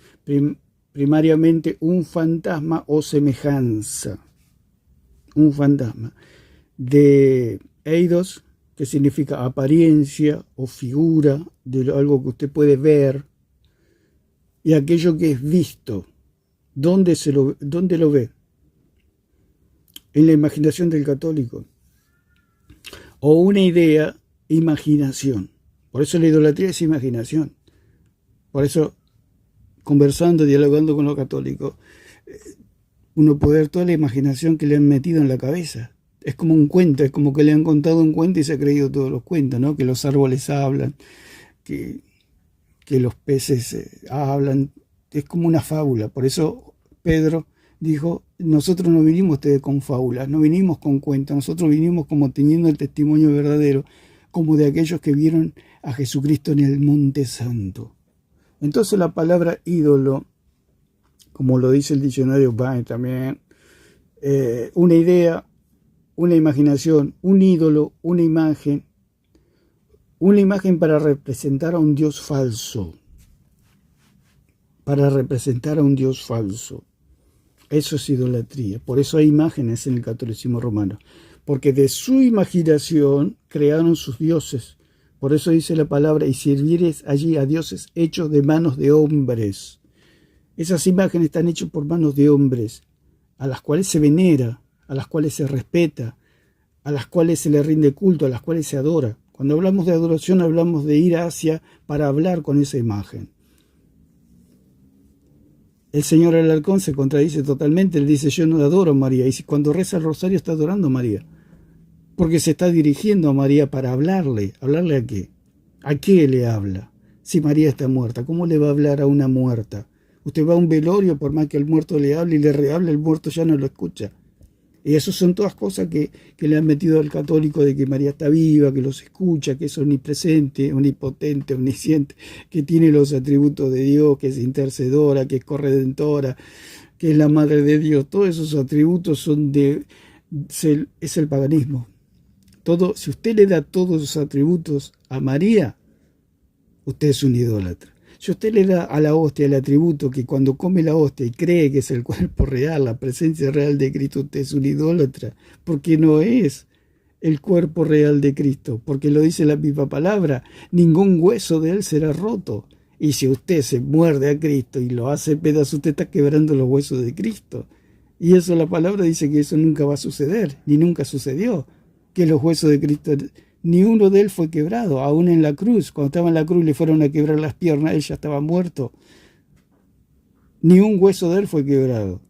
primariamente un fantasma o semejanza. Un fantasma. De eidos, que significa apariencia o figura de algo que usted puede ver, y aquello que es visto. ¿Dónde lo ve? En la imaginación del católico. O una idea, imaginación. Por eso la idolatría es imaginación. Por eso, conversando, dialogando con los católicos, uno puede ver toda la imaginación que le han metido en la cabeza. Es como un cuento, es como que le han contado un cuento y se ha creído todos los cuentos, ¿no? Que los árboles hablan, que los peces hablan. Es como una fábula. Por eso Pedro dijo, nosotros no vinimos ustedes con fábulas, no vinimos con cuentos, nosotros vinimos como teniendo el testimonio verdadero, como de aquellos que vieron a Jesucristo en el Monte Santo. Entonces la palabra ídolo, como lo dice el diccionario Bain también, una idea, una imaginación, un ídolo, una imagen para representar a un Dios falso. Para representar a un Dios falso. Eso es idolatría. Por eso hay imágenes en el catolicismo romano. Porque de su imaginación crearon sus dioses. Por eso dice la palabra, y sirvieres allí a dioses hechos de manos de hombres. Esas imágenes están hechas por manos de hombres, a las cuales se venera, a las cuales se respeta, a las cuales se le rinde culto, a las cuales se adora. Cuando hablamos de adoración, hablamos de ir hacia para hablar con esa imagen. El señor Alarcón se contradice totalmente. Él dice, yo no adoro a María. Y cuando reza el rosario está adorando a María. Porque se está dirigiendo a María para hablarle. ¿Hablarle a qué? ¿A qué le habla? Si María está muerta, ¿cómo le va a hablar a una muerta? Usted va a un velorio, por más que el muerto le hable y le rehable, el muerto ya no lo escucha. Y eso son todas cosas que le han metido al católico, de que María está viva, que los escucha, que es omnipresente, omnipotente, omnisciente, que tiene los atributos de Dios, que es intercedora, que es corredentora, que es la Madre de Dios. Todos esos atributos es el paganismo. Si usted le da todos esos atributos a María, usted es un idólatra. Si usted le da a la hostia el atributo que cuando come la hostia y cree que es el cuerpo real, la presencia real de Cristo, usted es un idólatra, porque no es el cuerpo real de Cristo, porque lo dice la misma palabra, ningún hueso de él será roto. Y si usted se muerde a Cristo y lo hace pedazo, usted está quebrando los huesos de Cristo. Y eso la palabra dice que eso nunca va a suceder, ni nunca sucedió. Que los huesos de Cristo, ni uno de él fue quebrado, aún en la cruz. Cuando estaba en la cruz le fueron a quebrar las piernas, él ya estaba muerto. Ni un hueso de él fue quebrado.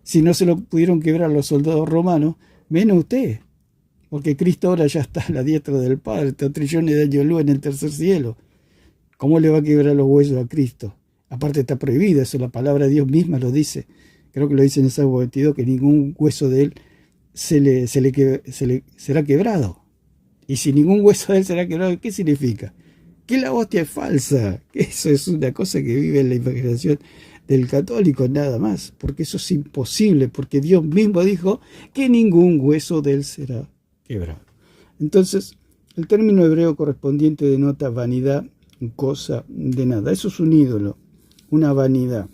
Si no se lo pudieron quebrar los soldados romanos, menos usted. Porque Cristo ahora ya está a la diestra del Padre, está a trillones de años luz en el tercer cielo. ¿Cómo le va a quebrar los huesos a Cristo? Aparte está prohibido, eso la palabra de Dios misma lo dice. Creo que lo dice en el Salmo 22, que ningún hueso de él será quebrado. Y si ningún hueso de él será quebrado, ¿qué significa? Que la hostia es falsa. Que eso es una cosa que vive en la imaginación del católico, nada más. Porque eso es imposible, porque Dios mismo dijo que ningún hueso de él será quebrado. Entonces, el término hebreo correspondiente denota vanidad, cosa de nada. Eso es un ídolo, una vanidad.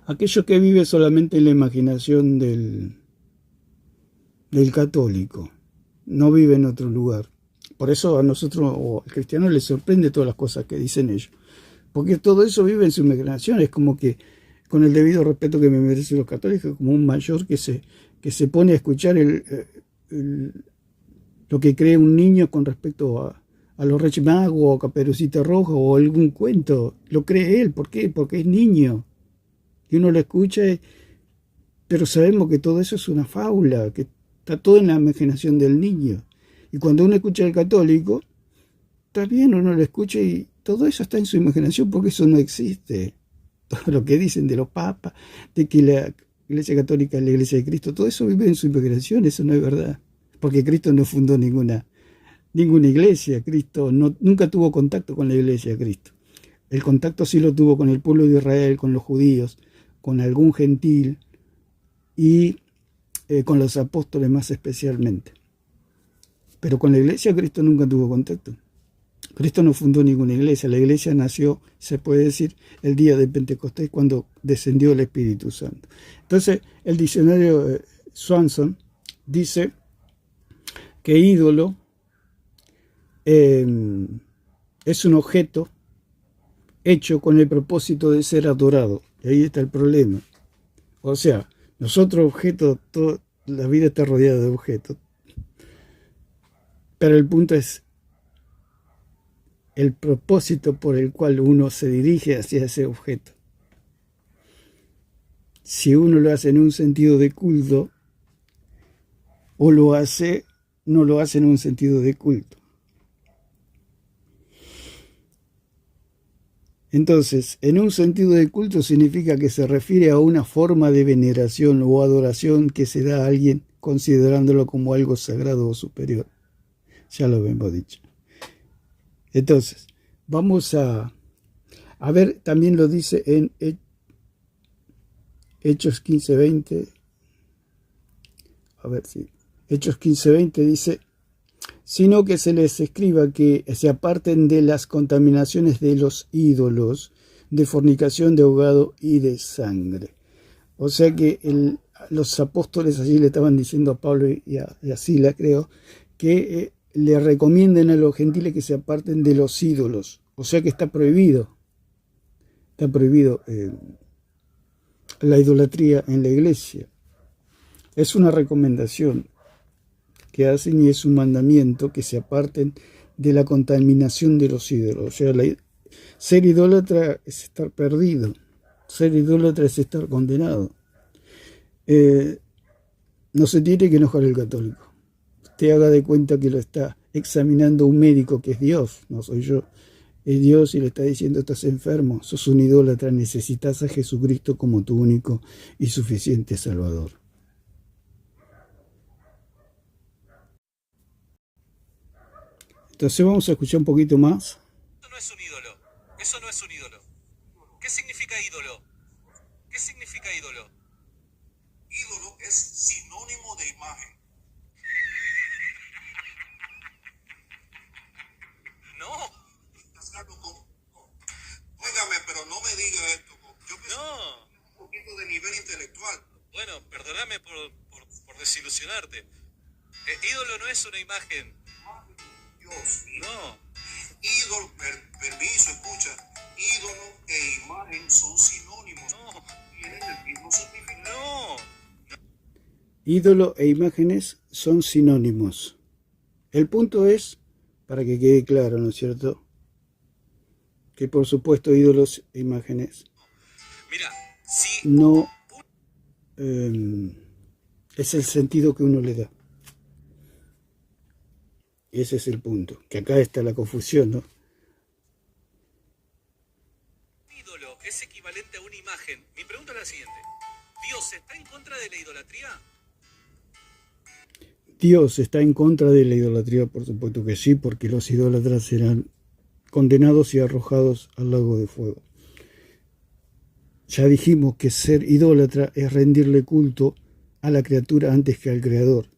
Aquello que vive solamente en la imaginación del católico, no vive en otro lugar. Por eso a nosotros, o al cristiano, le sorprende todas las cosas que dicen ellos. Porque todo eso vive en su imaginación. Es como que, con el debido respeto que me merecen los católicos, como un mayor que se pone a escuchar lo que cree un niño con respecto a los Reyes Magos, o Caperucita Roja, o algún cuento. Lo cree él. ¿Por qué? Porque es niño. Y uno lo escucha, pero sabemos que todo eso es una fábula, que está todo en la imaginación del niño. Y cuando uno escucha al católico, está bien, uno lo escucha y todo eso está en su imaginación, porque eso no existe. Todo lo que dicen de los papas, de que la Iglesia Católica es la Iglesia de Cristo, todo eso vive en su imaginación, eso no es verdad. Porque Cristo no fundó ninguna iglesia, Cristo nunca tuvo contacto con la Iglesia de Cristo. El contacto sí lo tuvo con el pueblo de Israel, con los judíos, con algún gentil y con los apóstoles más especialmente. Pero con la iglesia Cristo nunca tuvo contacto. Cristo no fundó ninguna iglesia. La iglesia nació, se puede decir, el día de Pentecostés, cuando descendió el Espíritu Santo. Entonces, el diccionario Swanson dice que ídolo es un objeto hecho con el propósito de ser adorado. Y ahí está el problema. O sea, nosotros objetos, la vida está rodeada de objetos. Pero el punto es el propósito por el cual uno se dirige hacia ese objeto. Si uno lo hace en un sentido de culto, o no lo hace en un sentido de culto. Entonces, en un sentido de culto significa que se refiere a una forma de veneración o adoración que se da a alguien considerándolo como algo sagrado o superior. Ya lo hemos dicho. Entonces, vamos a ver, también lo dice en Hechos 15:20. A ver si. Hechos 15:20 dice: sino que se les escriba que se aparten de las contaminaciones de los ídolos, de fornicación, de ahogado y de sangre. O sea que los apóstoles allí le estaban diciendo a Pablo y a Silas, creo, que le recomienden a los gentiles que se aparten de los ídolos. O sea que está prohibido. Está prohibido la idolatría en la iglesia. Es una recomendación que hacen y es un mandamiento que se aparten de la contaminación de los ídolos. O sea, ser idólatra es estar perdido. Ser idólatra es estar condenado. No se tiene que enojar el católico. Usted haga de cuenta que lo está examinando un médico que es Dios, no soy yo. Es Dios y le está diciendo: estás enfermo, sos un idólatra, necesitas a Jesucristo como tu único y suficiente Salvador. Entonces vamos a escuchar un poquito más. Eso no es un ídolo. Eso no es un ídolo. ¿Qué significa ídolo? ¿Qué significa ídolo? Ídolo es sinónimo de imagen. No, Óigame, pero no me diga esto. Yo pienso no. un poquito de nivel intelectual. Bueno, perdóname por desilusionarte. Ídolo no es una imagen. Dios mío. No. Ídolo, Permiso, escucha. Ídolo e imagen son sinónimos. No, Tienen el mismo significado. no. Ídolo e imágenes son sinónimos. El punto es, para que quede claro, ¿no es cierto?, que por supuesto ídolos e imágenes Mira, si no es el sentido que uno le da. Ese es el punto, que acá está la confusión, ¿no? un ídolo es equivalente a una imagen, mi pregunta es la siguiente. ¿Dios está en contra de la idolatría? Dios está en contra de la idolatría, por supuesto que sí, porque los idólatras serán condenados y arrojados al lago de fuego. Ya dijimos que ser idólatra es rendirle culto a la criatura antes que al Creador.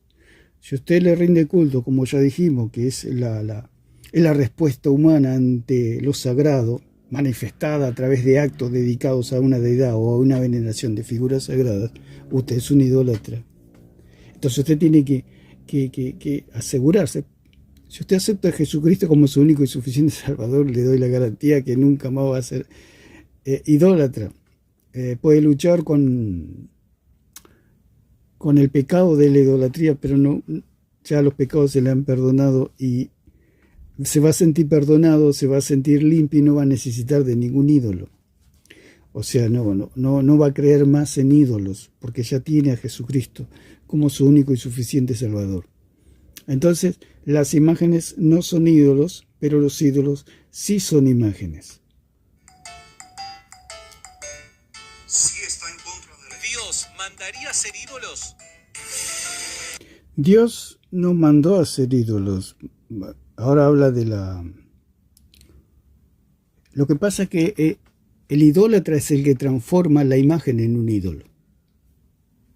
Si usted le rinde culto, como ya dijimos, que es la respuesta humana ante lo sagrado, manifestada a través de actos dedicados a una deidad o a una veneración de figuras sagradas, usted es un idólatra. Entonces usted tiene que asegurarse. Si usted acepta a Jesucristo como su único y suficiente Salvador, le doy la garantía que nunca más va a ser idólatra. Puede luchar con el pecado de la idolatría, pero no, ya los pecados se le han perdonado y se va a sentir perdonado, se va a sentir limpio y no va a necesitar de ningún ídolo. O sea, no va a creer más en ídolos, porque ya tiene a Jesucristo como su único y suficiente Salvador. Entonces, las imágenes no son ídolos, pero los ídolos sí son imágenes. Sí está en contra de la ¿Dios mandaría a ser ídolos? Dios no mandó a ser ídolos. Ahora habla de Lo que pasa es que el idólatra es el que transforma la imagen en un ídolo.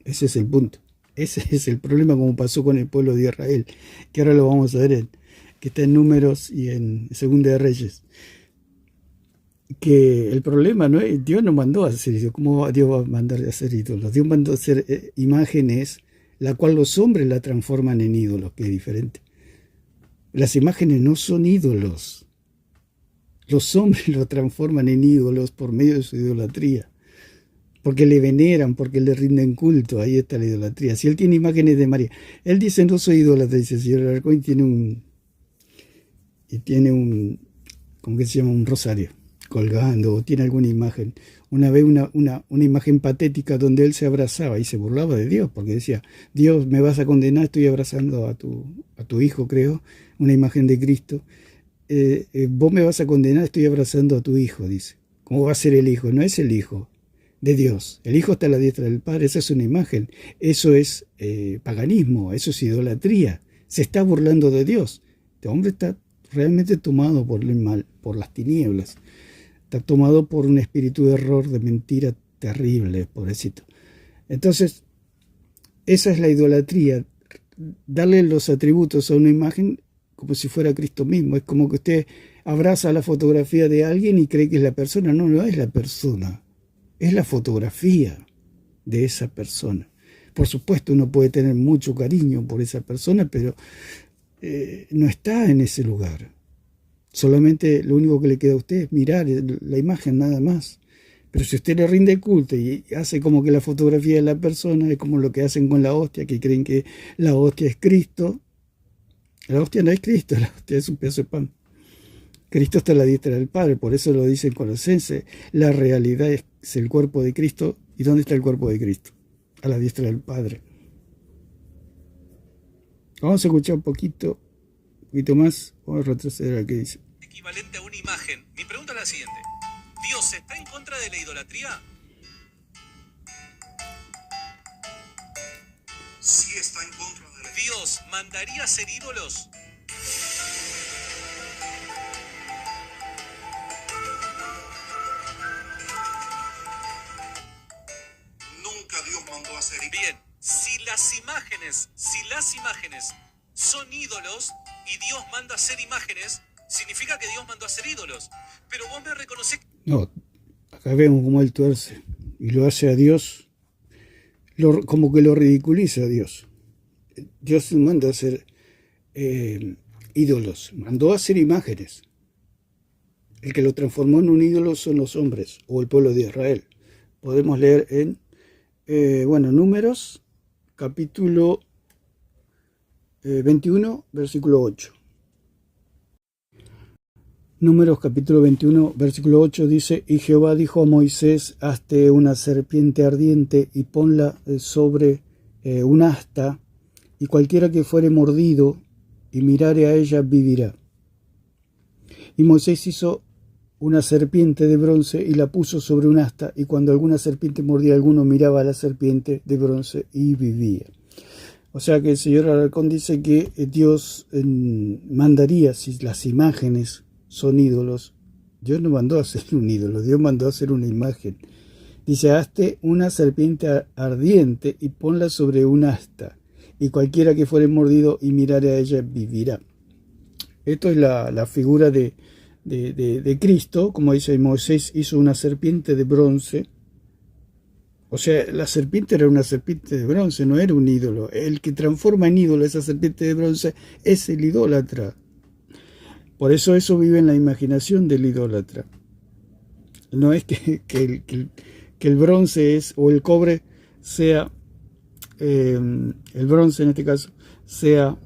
Ese es el punto. Ese es el problema, como pasó con el pueblo de Israel, que ahora lo vamos a ver, que está en Números y en Segunda de Reyes. Que el problema no es, Dios no mandó a hacer ídolos. ¿Cómo Dios va a mandar a hacer ídolos? Dios mandó a hacer imágenes, la cual los hombres la transforman en ídolos, que es diferente. Las imágenes no son ídolos. Los hombres lo transforman en ídolos por medio de su idolatría. Porque le veneran, porque le rinden culto. Ahí está la idolatría. Si él tiene imágenes de María, él dice, no soy idólatra, dice el señor Alarcón, tiene un, ¿cómo que se llama? Un rosario colgando, o tiene alguna imagen. Una vez una imagen patética donde él se abrazaba y se burlaba de Dios, porque decía, Dios, me vas a condenar, estoy abrazando a tu hijo, creo, una imagen de Cristo. Vos me vas a condenar, estoy abrazando a tu hijo, dice. ¿Cómo va a ser el hijo? No es el hijo de Dios. El hijo está a la diestra del Padre, esa es una imagen. Eso es paganismo, eso es idolatría. Se está burlando de Dios. Este hombre está realmente tomado por el mal, por las tinieblas. Está tomado por un espíritu de error, de mentira terrible, pobrecito. Entonces, esa es la idolatría. Darle los atributos a una imagen como si fuera Cristo mismo. Es como que usted abraza la fotografía de alguien y cree que es la persona. No, no es la persona. Es la fotografía de esa persona. Por supuesto, uno puede tener mucho cariño por esa persona, pero no está en ese lugar. Solamente lo único que le queda a usted es mirar la imagen, nada más. Pero si usted le rinde culto y hace como que la fotografía de la persona es como lo que hacen con la hostia, que creen que la hostia es Cristo. La hostia no es Cristo, la hostia es un pedazo de pan. Cristo está a la diestra del Padre, por eso lo dice en Colosenses. La realidad es el cuerpo de Cristo. ¿Y dónde está el cuerpo de Cristo? A la diestra del Padre. Vamos a escuchar un poquito más. Vamos a retroceder al que dice. Equivalente a una imagen. Mi pregunta es la siguiente. ¿Dios está en contra de la idolatría? Sí está en contra de la ¿Dios mandaría a ser ídolos? Nunca Dios mandó a hacer Bien, si las imágenes son ídolos y Dios manda a hacer imágenes, significa que Dios mandó a hacer ídolos. Pero vos me reconocés. No, acá vemos cómo él tuerce y lo hace a Dios, como que lo ridiculiza a Dios. Dios manda a hacer ídolos, mandó a hacer imágenes. El que lo transformó en un ídolo son los hombres o el pueblo de Israel. Podemos leer en, Números, capítulo 21, versículo 8. Números capítulo 21, versículo 8 dice: Y Jehová dijo a Moisés: hazte una serpiente ardiente y ponla sobre un asta, y cualquiera que fuere mordido y mirare a ella vivirá. Y Moisés hizo una serpiente de bronce y la puso sobre un asta, y cuando alguna serpiente mordía a alguno, miraba a la serpiente de bronce y vivía. O sea que el señor Alarcón dice que Dios mandaría, si las imágenes son ídolos, Dios no mandó a hacer un ídolo, Dios mandó a hacer una imagen. Dice: hazte una serpiente ardiente y ponla sobre un asta, y cualquiera que fuere mordido y mirare a ella vivirá. Esto es la figura de Cristo. Como dice, Moisés hizo una serpiente de bronce. O sea, la serpiente era una serpiente de bronce, no era un ídolo. El que transforma en ídolo esa serpiente de bronce es el idólatra. Por eso vive en la imaginación del idólatra. No es que el bronce o el cobre sea, el bronce en este caso, sea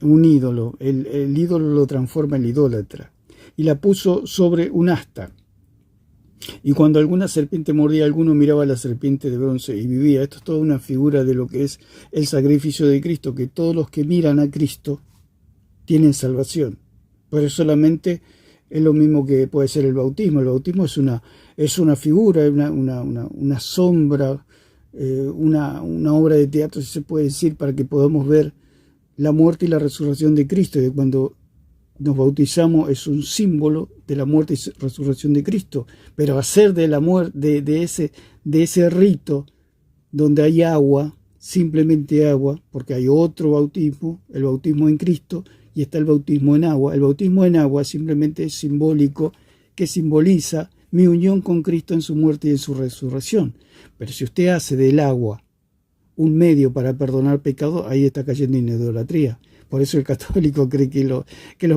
un ídolo. El ídolo lo transforma en el idólatra. Y la puso sobre un asta. Y cuando alguna serpiente mordía a alguno, miraba a la serpiente de bronce y vivía. Esto es toda una figura de lo que es el sacrificio de Cristo, que todos los que miran a Cristo tienen salvación. Pero solamente es lo mismo que puede ser el bautismo. El bautismo es una figura, una sombra, una obra de teatro, si se puede decir, para que podamos ver la muerte y la resurrección de Cristo. Y cuando nos bautizamos es un símbolo de la muerte y resurrección de Cristo. Pero hacer de la muerte, de ese rito donde hay agua, simplemente agua, porque hay otro bautismo, el bautismo en Cristo, y está el bautismo en agua. El bautismo en agua simplemente es simbólico, que simboliza mi unión con Cristo en su muerte y en su resurrección. Pero si usted hace del agua un medio para perdonar pecados, ahí está cayendo en idolatría. Por eso el católico cree que los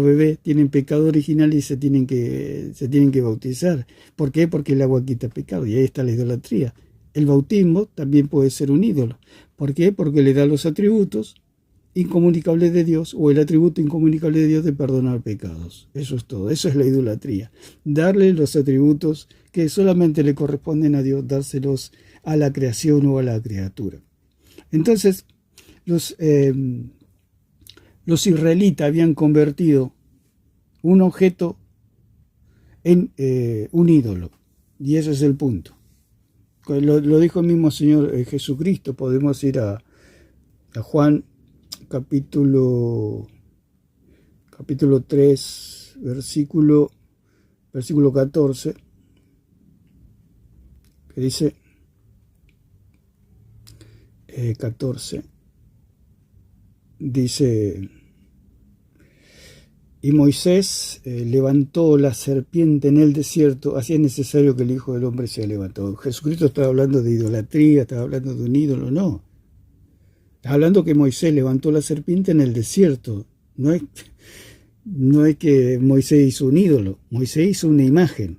bebés tienen pecado original y se tienen que bautizar. ¿Por qué? Porque el agua quita pecado, y ahí está la idolatría. El bautismo también puede ser un ídolo. ¿Por qué? Porque le da los atributos incomunicables de Dios, o el atributo incomunicable de Dios de perdonar pecados. Eso es todo. Eso es la idolatría. Darle los atributos que solamente le corresponden a Dios, dárselos a la creación o a la criatura. Entonces, los israelitas habían convertido un objeto en un ídolo. Y ese es el punto. Lo dijo el mismo Señor Jesucristo. Podemos ir a Juan capítulo 3, versículo 14, que dice 14, dice: y Moisés levantó la serpiente en el desierto, así es necesario que el Hijo del Hombre sea levantado. Jesucristo estaba hablando de idolatría, estaba hablando de un ídolo, no. Está hablando que Moisés levantó la serpiente en el desierto. No es que Moisés hizo un ídolo, Moisés hizo una imagen.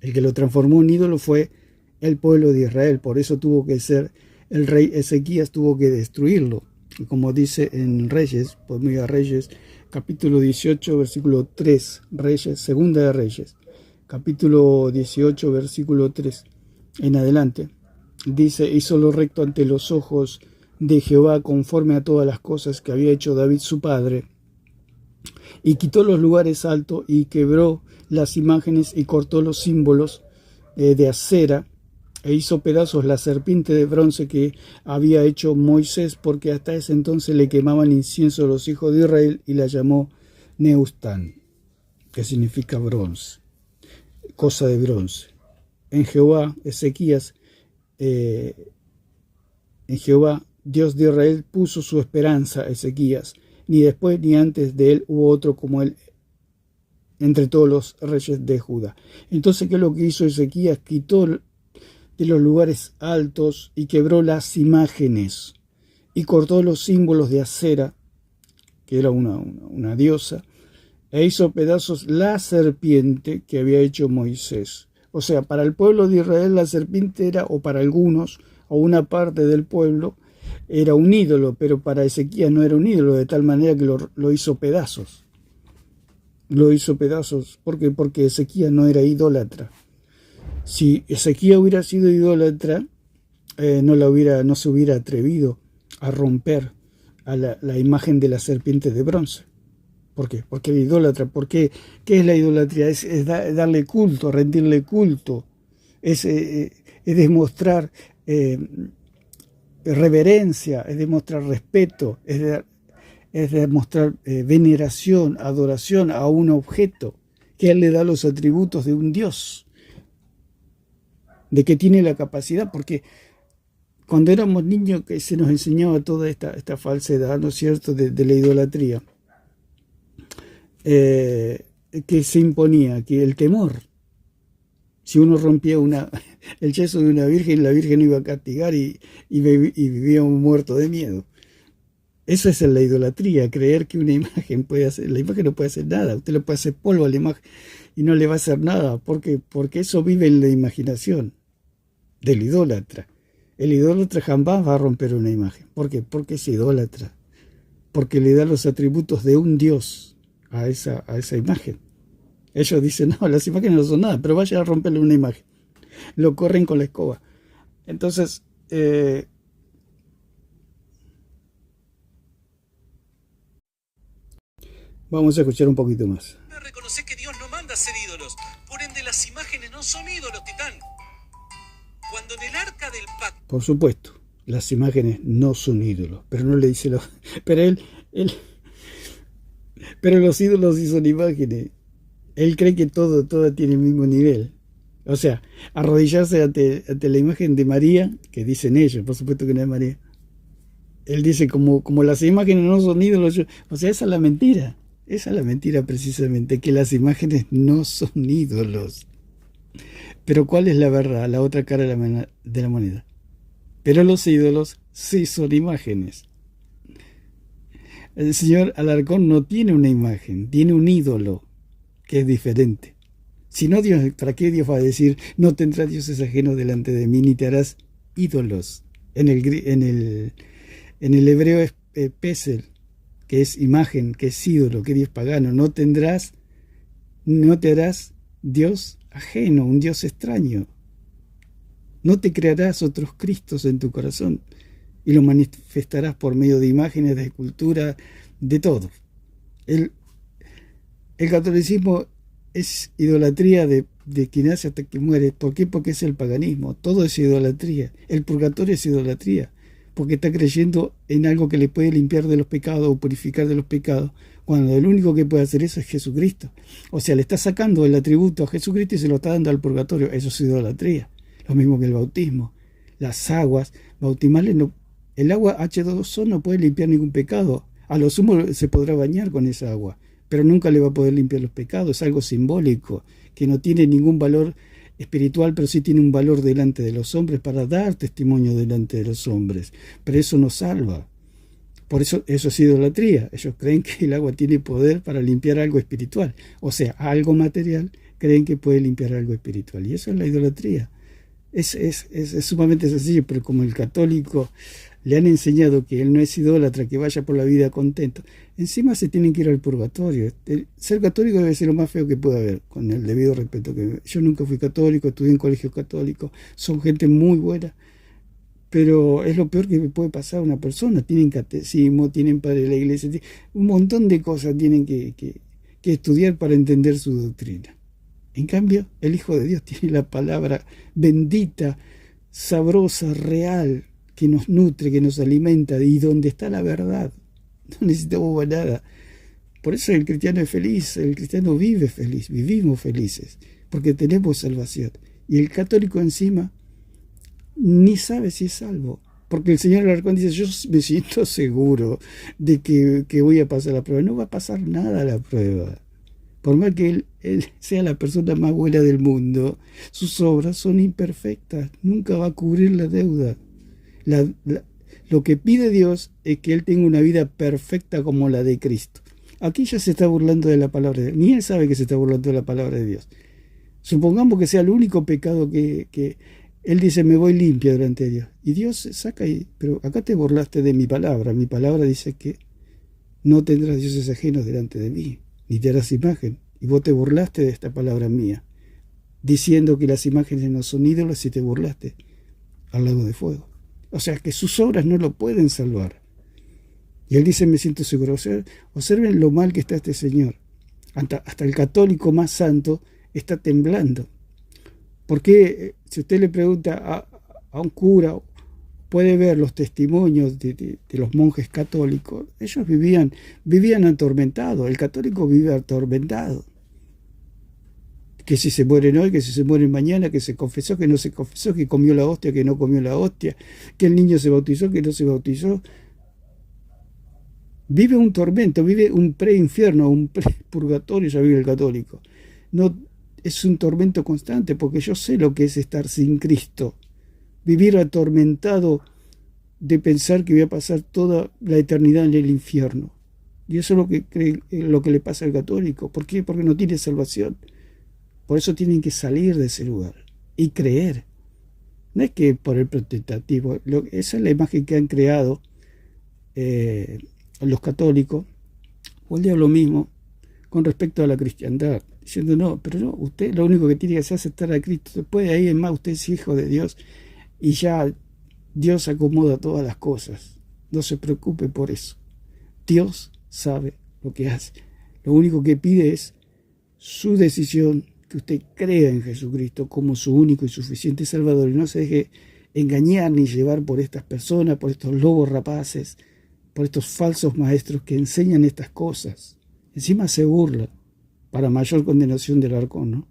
El que lo transformó en ídolo fue el pueblo de Israel. Por eso tuvo que ser el rey Ezequías, tuvo que destruirlo. Y como dice en Reyes, podemos ir a Reyes, capítulo 18, versículo 3, Reyes, segunda de Reyes, capítulo 18, versículo 3 en adelante. Dice: hizo lo recto ante los ojos de Jehová, conforme a todas las cosas que había hecho David su padre, y quitó los lugares altos y quebró las imágenes y cortó los símbolos de acera, e hizo pedazos la serpiente de bronce que había hecho Moisés, porque hasta ese entonces le quemaban incienso a los hijos de Israel, y la llamó Neustán, que significa bronce, cosa de bronce. En Jehová, Dios de Israel, puso su esperanza Ezequías. Ni después ni antes de él hubo otro como él entre todos los reyes de Judá. Entonces, ¿qué es lo que hizo Ezequías? Quitó de los lugares altos y quebró las imágenes y cortó los símbolos de acera, que era una diosa, e hizo pedazos la serpiente que había hecho Moisés. O sea, para el pueblo de Israel la serpiente era, o para algunos, o una parte del pueblo, era un ídolo, pero para Ezequías no era un ídolo, de tal manera que lo hizo pedazos. Lo hizo pedazos. ¿Por qué? Porque Ezequías no era idólatra. Si Ezequías hubiera sido idólatra, no se hubiera atrevido a romper a la imagen de la serpiente de bronce. ¿Por qué? Porque era idólatra. ¿Por qué? ¿Qué es la idolatría? Es darle culto, rendirle culto. Es demostrar reverencia, es demostrar respeto, es demostrar veneración, adoración a un objeto que él le da los atributos de un Dios, de que tiene la capacidad, porque cuando éramos niños que se nos enseñaba toda esta falsedad, ¿no es cierto?, de la idolatría, que se imponía, que el temor. Si uno rompía el yeso de una virgen, la virgen no iba a castigar y vivía un muerto de miedo. Eso es la idolatría, creer que una imagen puede hacer, la imagen no puede hacer nada, usted le puede hacer polvo a la imagen y no le va a hacer nada, porque eso vive en la imaginación del idólatra. El idólatra jamás va a romper una imagen. ¿Por qué? Porque es idólatra, porque le da los atributos de un Dios a esa imagen. Ellos dicen, no, las imágenes no son nada, pero vaya a romperle una imagen. Lo corren con la escoba. Entonces, vamos a escuchar un poquito más. Reconoces que Dios no manda a hacer ídolos. Por ende, las imágenes no son ídolos, Titán. Cuando en el arca del pacto... Por supuesto, las imágenes no son ídolos, pero no le dice lo... Pero pero los ídolos sí son imágenes. Él cree que todo tiene el mismo nivel. O sea, arrodillarse ante la imagen de María, que dicen ellos, por supuesto que no es María. Él dice, como las imágenes no son ídolos, o sea, esa es la mentira. Esa es la mentira precisamente, que las imágenes no son ídolos. Pero ¿cuál es la verdad? La otra cara de la moneda. Pero los ídolos sí son imágenes. El señor Alarcón no tiene una imagen, tiene un ídolo, que es diferente. Si no, Dios, ¿para qué Dios va a decir, no tendrás dioses ajenos delante de mí, ni te harás ídolos? En el hebreo es pesel, que es imagen, que es ídolo, que es Dios pagano. No te harás Dios ajeno, un Dios extraño. No te crearás otros Cristos en tu corazón y lo manifestarás por medio de imágenes, de escultura, de todo. El catolicismo es idolatría de quien nace hasta que muere. ¿Por qué? Porque es el paganismo. Todo es idolatría. El purgatorio es idolatría, porque está creyendo en algo que le puede limpiar de los pecados o purificar de los pecados, cuando el único que puede hacer eso es Jesucristo. O sea, le está sacando el atributo a Jesucristo y se lo está dando al purgatorio. Eso es idolatría. Lo mismo que el bautismo. Las aguas bautismales, el agua H2O no puede limpiar ningún pecado. A lo sumo se podrá bañar con esa agua, pero nunca le va a poder limpiar los pecados. Es algo simbólico, que no tiene ningún valor espiritual, pero sí tiene un valor delante de los hombres para dar testimonio delante de los hombres. Pero eso no salva. Por eso es idolatría. Ellos creen que el agua tiene poder para limpiar algo espiritual. O sea, algo material creen que puede limpiar algo espiritual. Y eso es la idolatría. Es sumamente sencillo, pero como el católico le han enseñado que él no es idólatra, que vaya por la vida contento, encima se tienen que ir al purgatorio. Ser católico debe ser lo más feo que pueda haber, con el debido respeto. Yo nunca fui católico, estudié en colegios católicos, son gente muy buena, pero es lo peor que puede pasar a una persona. Tienen catecismo, tienen padre de la iglesia, un montón de cosas tienen que estudiar para entender su doctrina. En cambio, el Hijo de Dios tiene la palabra bendita, sabrosa, real, que nos nutre, que nos alimenta, y donde está la verdad. No necesitamos nada. Por eso el cristiano es feliz, el cristiano vive feliz, vivimos felices, porque tenemos salvación. Y el católico encima ni sabe si es salvo, porque el Señor Alarcón dice, yo me siento seguro de que voy a pasar la prueba. No va a pasar nada a la prueba. Por más que él sea la persona más buena del mundo, sus obras son imperfectas, nunca va a cubrir la deuda. Lo que pide Dios es que él tenga una vida perfecta como la de Cristo. aquí ya se está burlando de la palabra de Dios. Ni él sabe que se está burlando de la palabra de Dios. Supongamos que sea el único pecado que él dice, me voy limpio delante de Dios. Y Dios saca y, pero acá te burlaste de mi palabra. Mi palabra dice que no tendrás dioses ajenos delante de mí, ni te harás imagen. Y vos te burlaste de esta palabra mía, diciendo que las imágenes no son ídolos y te burlaste al lago de fuego. O sea, que sus obras no lo pueden salvar. Y él dice, me siento seguro. O sea, observen lo mal que está este señor. Hasta el católico más santo está temblando. Porque si usted le pregunta a un cura, puede ver los testimonios de los monjes católicos, ellos vivían atormentados. El católico vive atormentado. Que si se mueren hoy, que si se mueren mañana, que se confesó, que no se confesó, que comió la hostia, que no comió la hostia, que el niño se bautizó, que no se bautizó. Vive un tormento, vive un pre-infierno, un pre-purgatorio, ya vive el católico. No, es un tormento constante, porque yo sé lo que es estar sin Cristo. Vivir atormentado de pensar que voy a pasar toda la eternidad en el infierno. Y eso es lo que le pasa al católico. ¿Por qué? Porque no tiene salvación. Por eso tienen que salir de ese lugar y creer. No es que por el protestativo. Esa es la imagen que han creado los católicos, o el diablo mismo, con respecto a la cristiandad. Diciendo, no, pero no, usted lo único que tiene que hacer es aceptar a Cristo. Después de ahí en más, usted es hijo de Dios y ya Dios acomoda todas las cosas. No se preocupe por eso. Dios sabe lo que hace. Lo único que pide es su decisión, que usted crea en Jesucristo como su único y suficiente Salvador y no se deje engañar ni llevar por estas personas, por estos lobos rapaces, por estos falsos maestros que enseñan estas cosas. Encima se burlan para mayor condenación del arcón, ¿no?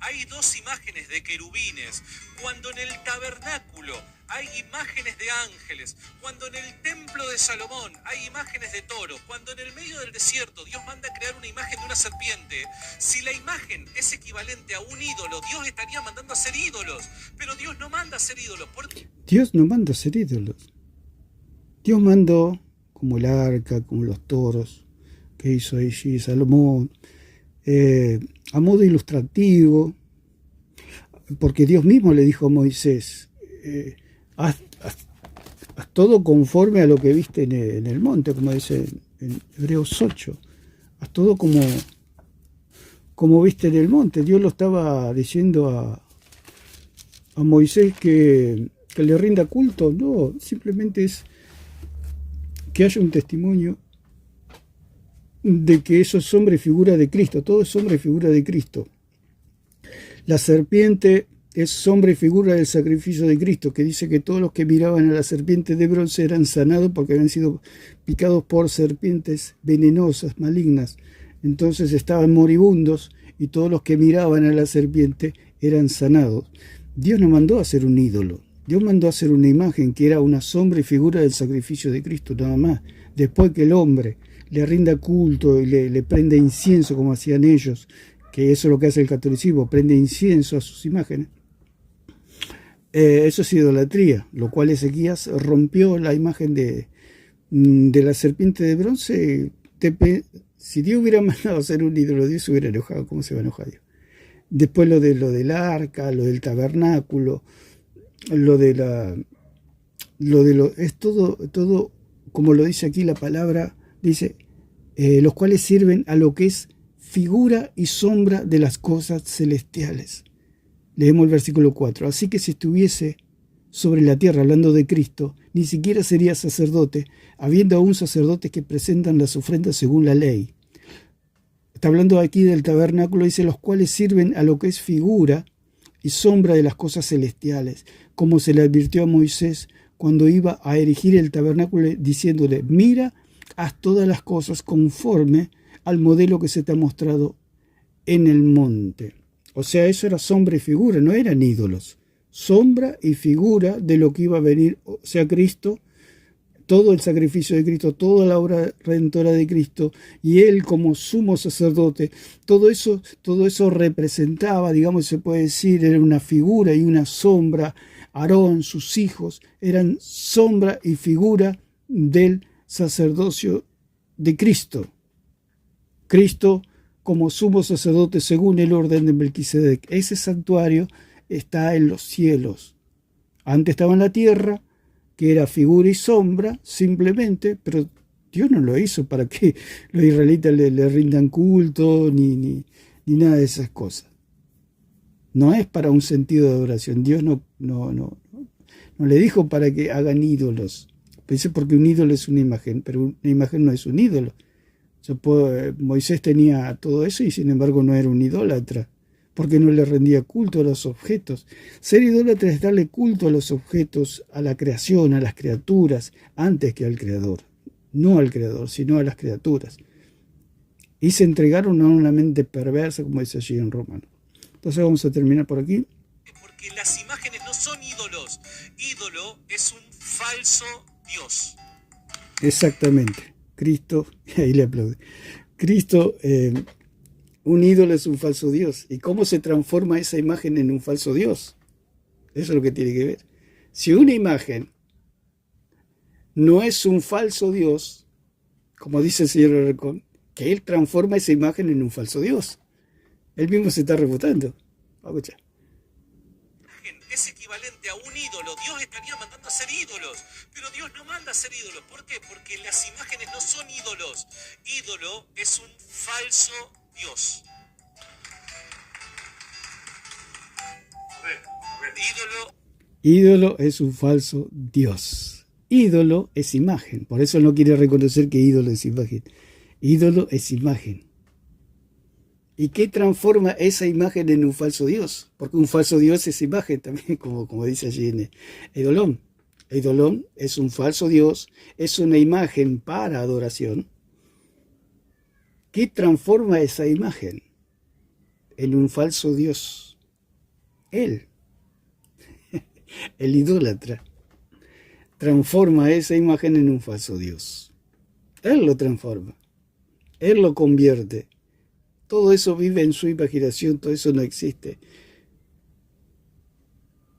Hay dos imágenes de querubines. Cuando en el tabernáculo hay imágenes de ángeles, cuando en el templo de Salomón hay imágenes de toros, cuando en el medio del desierto Dios manda a crear una imagen de una serpiente, si la imagen es equivalente a un ídolo, Dios estaría mandando a hacer ídolos, pero Dios no manda a hacer ídolos. Dios no manda a hacer ídolos. Dios mandó, como el arca, como los toros que hizo allí Salomón, a modo ilustrativo, porque Dios mismo le dijo a Moisés, haz todo conforme a lo que viste en el monte, como dice en Hebreos 8, haz todo como viste en el monte. Dios lo estaba diciendo a Moisés que le rinda culto. No, simplemente es que haya un testimonio de que eso es sombra y figura de Cristo. Todo es sombra y figura de Cristo. La serpiente es sombra y figura del sacrificio de Cristo, que dice que todos los que miraban a la serpiente de bronce eran sanados porque habían sido picados por serpientes venenosas, malignas. Entonces estaban moribundos y todos los que miraban a la serpiente eran sanados. Dios no mandó a hacer un ídolo. Dios mandó a hacer una imagen que era una sombra y figura del sacrificio de Cristo, nada más. Después que el hombre le rinda culto y le prende incienso, como hacían ellos, que eso es lo que hace el catolicismo, prende incienso a sus imágenes. Eso es idolatría, lo cual Ezequías rompió la imagen de la serpiente de bronce. Si Dios hubiera mandado a hacer un ídolo, Dios se hubiera enojado. ¿Cómo se va a enojar Dios? Después lo del arca, lo del tabernáculo, es todo, como lo dice aquí la palabra, dice, los cuales sirven a lo que es figura y sombra de las cosas celestiales. Leemos el versículo 4. Así que si estuviese sobre la tierra, hablando de Cristo, ni siquiera sería sacerdote, habiendo aún sacerdotes que presentan las ofrendas según la ley. Está hablando aquí del tabernáculo, dice, los cuales sirven a lo que es figura y sombra de las cosas celestiales, como se le advirtió a Moisés cuando iba a erigir el tabernáculo, diciéndole, mira, haz todas las cosas conforme al modelo que se te ha mostrado en el monte. O sea, eso era sombra y figura, no eran ídolos. Sombra y figura de lo que iba a venir, o sea, Cristo, todo el sacrificio de Cristo, toda la obra redentora de Cristo, y Él como sumo sacerdote, todo eso representaba, digamos, se puede decir, era una figura y una sombra. Aarón, sus hijos, eran sombra y figura del sacerdocio de Cristo. Cristo como sumo sacerdote según el orden de Melquisedec. Ese santuario está en los cielos. Antes estaba en la tierra, que era figura y sombra, simplemente, pero Dios no lo hizo para que los israelitas le rindan culto, ni nada de esas cosas. No es para un sentido de adoración. Dios no le dijo para que hagan ídolos. Pensé porque un ídolo es una imagen, pero una imagen no es un ídolo. Moisés tenía todo eso y sin embargo no era un idólatra, porque no le rendía culto a los objetos. Ser idólatra es darle culto a los objetos, a la creación, a las criaturas, antes que al Creador. No al Creador, sino a las criaturas. Y se entregaron a una mente perversa, como dice allí en Romanos. Entonces vamos a terminar por aquí. Porque las imágenes no son ídolos. Ídolo es un falso Dios. Exactamente. Cristo, ahí le aplaude. Cristo, un ídolo es un falso Dios. ¿Y cómo se transforma esa imagen en un falso Dios? Eso es lo que tiene que ver. Si una imagen no es un falso Dios, como dice el señor Alarcón, que él transforma esa imagen en un falso Dios. Él mismo se está refutando. Vamos a escuchar. Es equivalente a un ídolo. Dios estaría mandando a hacer ídolos, pero Dios no manda a hacer ídolos. ¿Por qué? Porque las imágenes no son ídolos. Ídolo es un falso Dios. Ídolo es un falso Dios. Ídolo es imagen. Por eso no quiere reconocer que ídolo es imagen. Ídolo es imagen. ¿Y qué transforma esa imagen en un falso Dios? Porque un falso Dios es imagen también, como dice allí en Eidolon. Eidolon es un falso Dios, es una imagen para adoración. ¿Qué transforma esa imagen en un falso Dios? Él, el idólatra, transforma esa imagen en un falso Dios. Él lo transforma, Él lo convierte. Todo eso vive en su imaginación, todo eso no existe.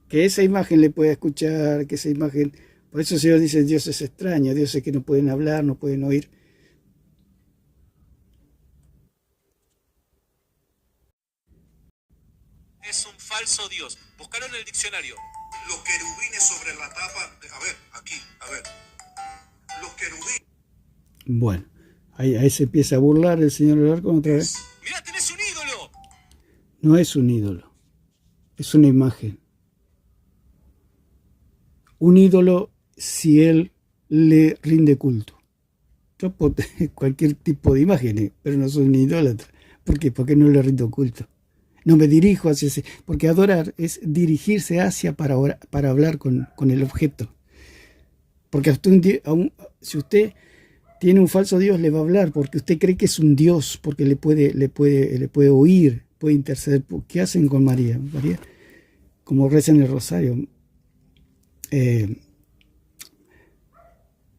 Que esa imagen le pueda escuchar, que esa imagen... Por eso el Señor dice, Dios es extraño, Dios es que no pueden hablar, no pueden oír. Es un falso Dios. Buscaron en el diccionario. Los querubines sobre la tapa. A ver. Los querubines. Bueno, ahí se empieza a burlar el señor Alarcón otra vez. ¡Mirá, tenés un ídolo! No es un ídolo, es una imagen. Un ídolo si él le rinde culto. Yo puedo tener cualquier tipo de imágenes, pero no soy un idólatra. ¿Por qué? Porque no le rindo culto. No me dirijo hacia ese, porque adorar es dirigirse hacia para hablar con el objeto. Porque si usted tiene un falso Dios, le va a hablar, porque usted cree que es un Dios, porque le puede oír, puede interceder. ¿Qué hacen con María? María, como rezan el rosario,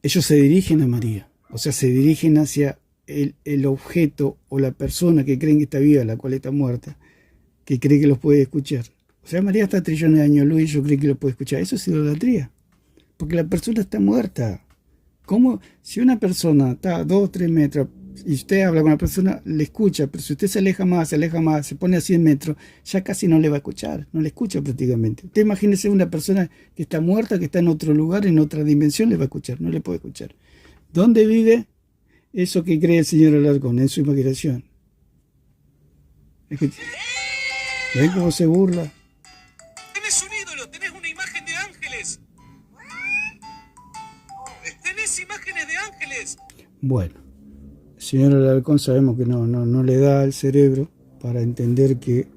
ellos se dirigen a María, o sea, se dirigen hacia el objeto o la persona que creen que está viva, la cual está muerta, que cree que los puede escuchar. O sea, María está a trillones de años luz y yo creo que lo puede escuchar. Eso es idolatría, porque la persona está muerta. ¿Cómo? Si una persona está a 2 o 3 metros y usted habla con la persona, le escucha, pero si usted se aleja más, se pone a 100 metros, ya casi no le va a escuchar, no le escucha prácticamente. Usted imagínese una persona que está muerta, que está en otro lugar, en otra dimensión, le va a escuchar, no le puede escuchar. ¿Dónde vive eso que cree el señor Alarcón? En su imaginación. ¿Ven cómo se burla? Tenés un ídolo, tenés una imagen de ángeles. Tenés imágenes de ángeles. Bueno, el señor Alarcón sabemos que no le da al cerebro para entender que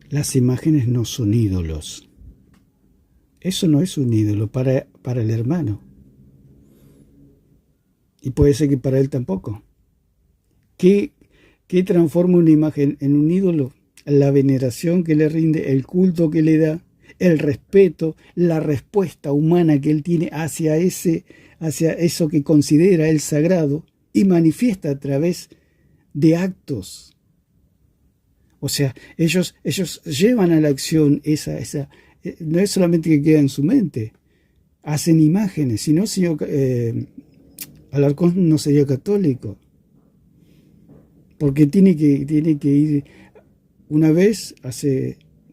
las imágenes no son ídolos. Eso no es un ídolo para el hermano. Y puede ser que para él tampoco. ¿Qué transforma una imagen en un ídolo? La veneración que le rinde, el culto que le da, el respeto, la respuesta humana que él tiene hacia eso que considera el sagrado y manifiesta a través de actos. O sea, ellos llevan a la acción no es solamente que queda en su mente, hacen imágenes, si no, señor Alarcón no sería católico. porque tiene que ir una vez,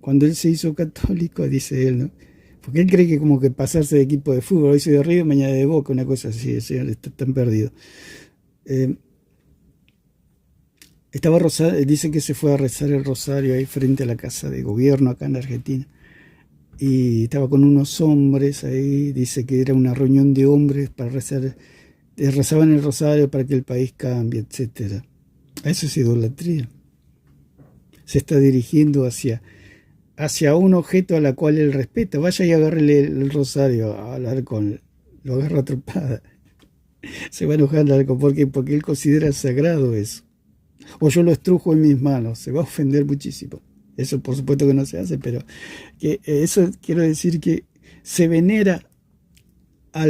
cuando él se hizo católico, dice él, ¿no? Porque él cree que como que pasarse de equipo de fútbol, hoy soy de River, mañana de Boca, una cosa así, el señor está tan perdido. Dice que se fue a rezar el rosario ahí frente a la casa de gobierno acá en Argentina. Y estaba con unos hombres ahí, dice que era una reunión de hombres para rezar, rezaban el rosario para que el país cambie, etc. Eso es idolatría. Se está dirigiendo hacia un objeto a la cual él respeta. Vaya y agárrele el rosario al halcón, lo agarra a tropada. Se va a enojar el halcón, porque él considera sagrado eso. O yo lo estrujo en mis manos, se va a ofender muchísimo. Eso por supuesto que no se hace, pero que eso quiero decir que se venera a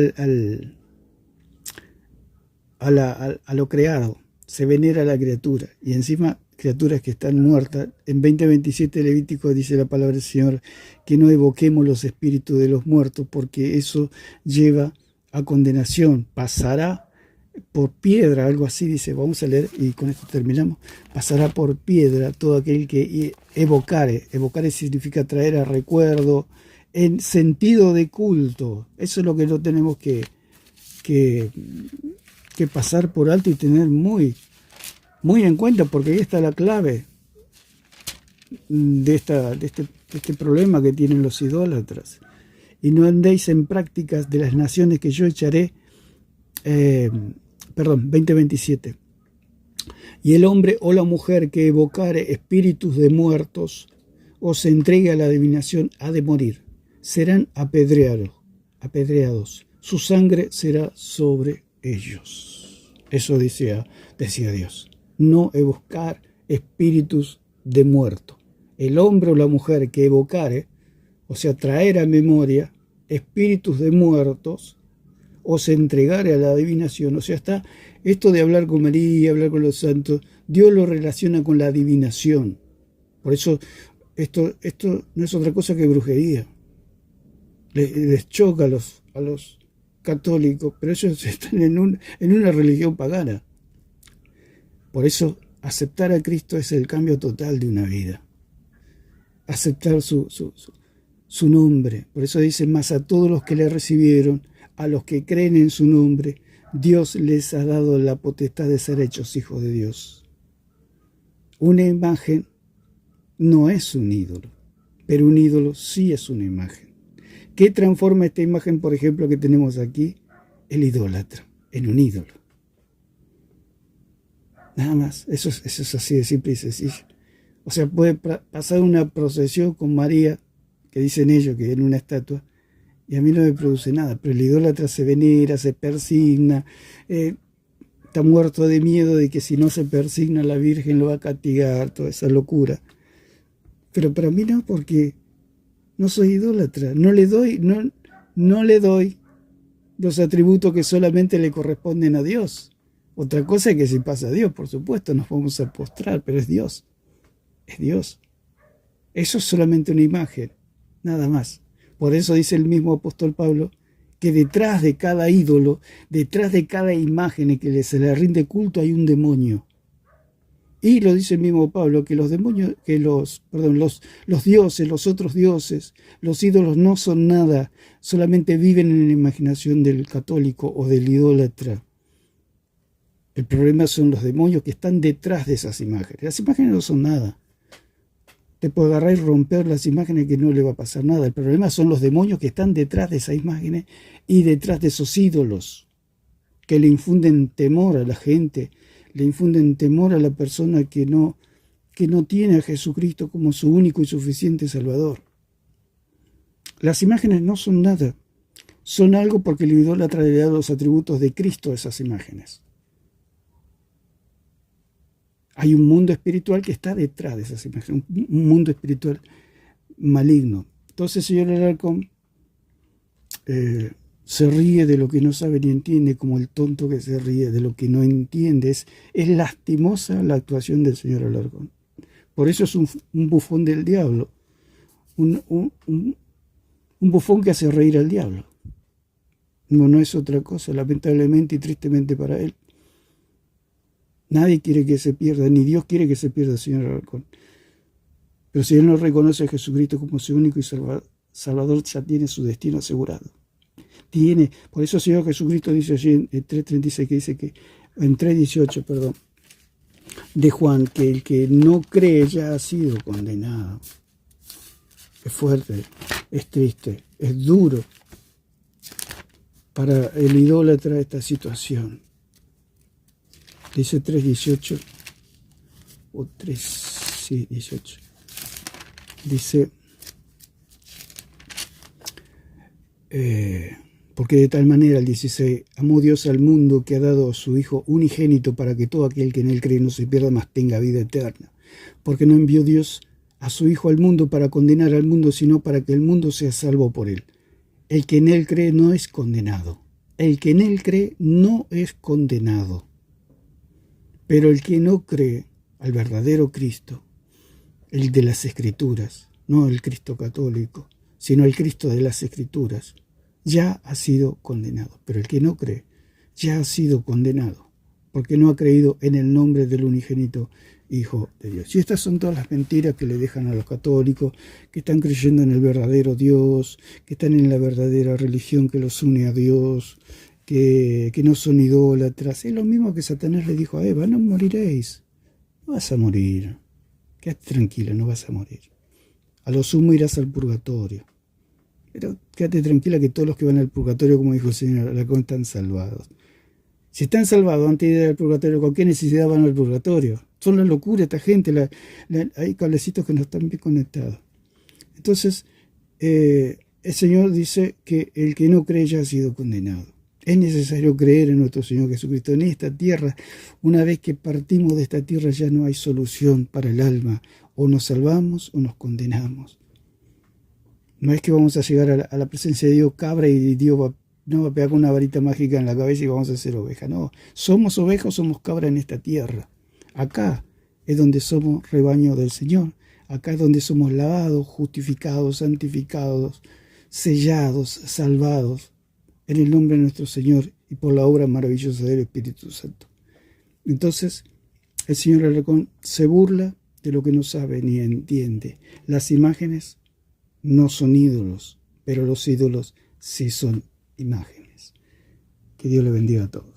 lo creado, se venera a la criatura, y encima criaturas que están muertas. En 20:27 Levítico dice la palabra del Señor que no evoquemos los espíritus de los muertos, porque eso lleva a condenación, pasará por piedra, algo así dice, vamos a leer y con esto terminamos. Pasará por piedra todo aquel que evocare significa traer a recuerdo en sentido de culto. Eso es lo que no tenemos que pasar por alto y tener muy en cuenta, porque ahí está la clave de este problema que tienen los idólatras. Y no andéis en prácticas de las naciones que yo echaré. 20:27. Y el hombre o la mujer que evocare espíritus de muertos o se entregue a la adivinación ha de morir. Serán apedreados. Su sangre será sobre ellos. Eso decía Dios. No evocar espíritus de muerto. El hombre o la mujer que evocare, o sea, traer a memoria espíritus de muertos, o se entregare a la adivinación. O sea, está esto de hablar con María, hablar con los santos, Dios lo relaciona con la adivinación. Por eso esto no es otra cosa que brujería. Les choca a los católicos, pero ellos están en una religión pagana. Por eso aceptar a Cristo es el cambio total de una vida. Aceptar su nombre. Por eso dice, más a todos los que le recibieron, a los que creen en su nombre, Dios les ha dado la potestad de ser hechos hijos de Dios. Una imagen no es un ídolo, pero un ídolo sí es una imagen. ¿Qué transforma esta imagen, por ejemplo, que tenemos aquí? El idólatra, en un ídolo. Nada más, eso es así de simple y sencillo. O sea, puede pasar una procesión con María, que dicen ellos que en una estatua, y a mí no me produce nada, pero el idólatra se venera, se persigna, está muerto de miedo de que si no se persigna la Virgen lo va a castigar, toda esa locura. Pero para mí no, porque no soy idólatra, no le doy los atributos que solamente le corresponden a Dios. Otra cosa es que si pasa a Dios, por supuesto, nos vamos a postrar, pero es Dios, es Dios. Eso es solamente una imagen, nada más. Por eso dice el mismo apóstol Pablo que detrás de cada ídolo, detrás de cada imagen que se le rinde culto hay un demonio. Y lo dice el mismo Pablo, que los demonios, los dioses, los otros dioses, los ídolos no son nada, solamente viven en la imaginación del católico o del idólatra. El problema son los demonios que están detrás de esas imágenes. Las imágenes no son nada. Te puede agarrar y romper las imágenes que no le va a pasar nada. El problema son los demonios que están detrás de esas imágenes y detrás de esos ídolos, que le infunden temor a la gente, le infunden temor a la persona que no tiene a Jesucristo como su único y suficiente Salvador. Las imágenes no son nada, son algo porque el idólatra le da los atributos de Cristo a esas imágenes. Hay un mundo espiritual que está detrás de esas imágenes, un mundo espiritual maligno. Entonces el señor Alarcón se ríe de lo que no sabe ni entiende, como el tonto que se ríe de lo que no entiende. Es lastimosa la actuación del señor Alarcón. Por eso es un bufón del diablo, un bufón que hace reír al diablo. No es otra cosa, lamentablemente y tristemente para él. Nadie quiere que se pierda, ni Dios quiere que se pierda, señor Alarcón. Pero si él no reconoce a Jesucristo como su único y Salvador, ya tiene su destino asegurado. Por eso el Señor Jesucristo dice allí en 3:36, que dice que, en 3:18, perdón, de Juan, que el que no cree ya ha sido condenado. Es fuerte, es triste, es duro para el idólatra esta situación. Dice 3:18 o 3:18. Dice, porque de tal manera, el 16, amó Dios al mundo que ha dado a su Hijo unigénito para que todo aquel que en él cree no se pierda, mas tenga vida eterna. Porque no envió Dios a su Hijo al mundo para condenar al mundo, sino para que el mundo sea salvo por él. El que en él cree no es condenado. El que en él cree no es condenado. Pero el que no cree al verdadero Cristo, el de las Escrituras, no el Cristo católico, sino el Cristo de las Escrituras, ya ha sido condenado. Pero el que no cree ya ha sido condenado, porque no ha creído en el nombre del unigénito Hijo de Dios. Y estas son todas las mentiras que le dejan a los católicos, que están creyendo en el verdadero Dios, que están en la verdadera religión que los une a Dios, que no son idólatras. Es lo mismo que Satanás le dijo a Eva: no moriréis, no vas a morir, quédate tranquila, no vas a morir. A lo sumo irás al purgatorio. Pero quédate tranquila que todos los que van al purgatorio, como dijo el Señor Alarcón, están salvados. Si están salvados antes de ir al purgatorio, ¿con qué necesidad van al purgatorio? Son la locura esta gente, hay cablecitos que no están bien conectados. Entonces, el Señor dice que el que no cree ya ha sido condenado. Es necesario creer en nuestro Señor Jesucristo. En esta tierra, una vez que partimos de esta tierra, ya no hay solución para el alma. O nos salvamos o nos condenamos. No es que vamos a llegar a la presencia de Dios cabra y Dios no va a pegar con una varita mágica en la cabeza y vamos a ser oveja. No, somos ovejas o somos cabra en esta tierra. Acá es donde somos rebaño del Señor. Acá es donde somos lavados, justificados, santificados, sellados, salvados, en el nombre de nuestro Señor y por la obra maravillosa del Espíritu Santo. Entonces, el Señor Alarcón se burla de lo que no sabe ni entiende. Las imágenes no son ídolos, pero los ídolos sí son imágenes. Que Dios le bendiga a todos.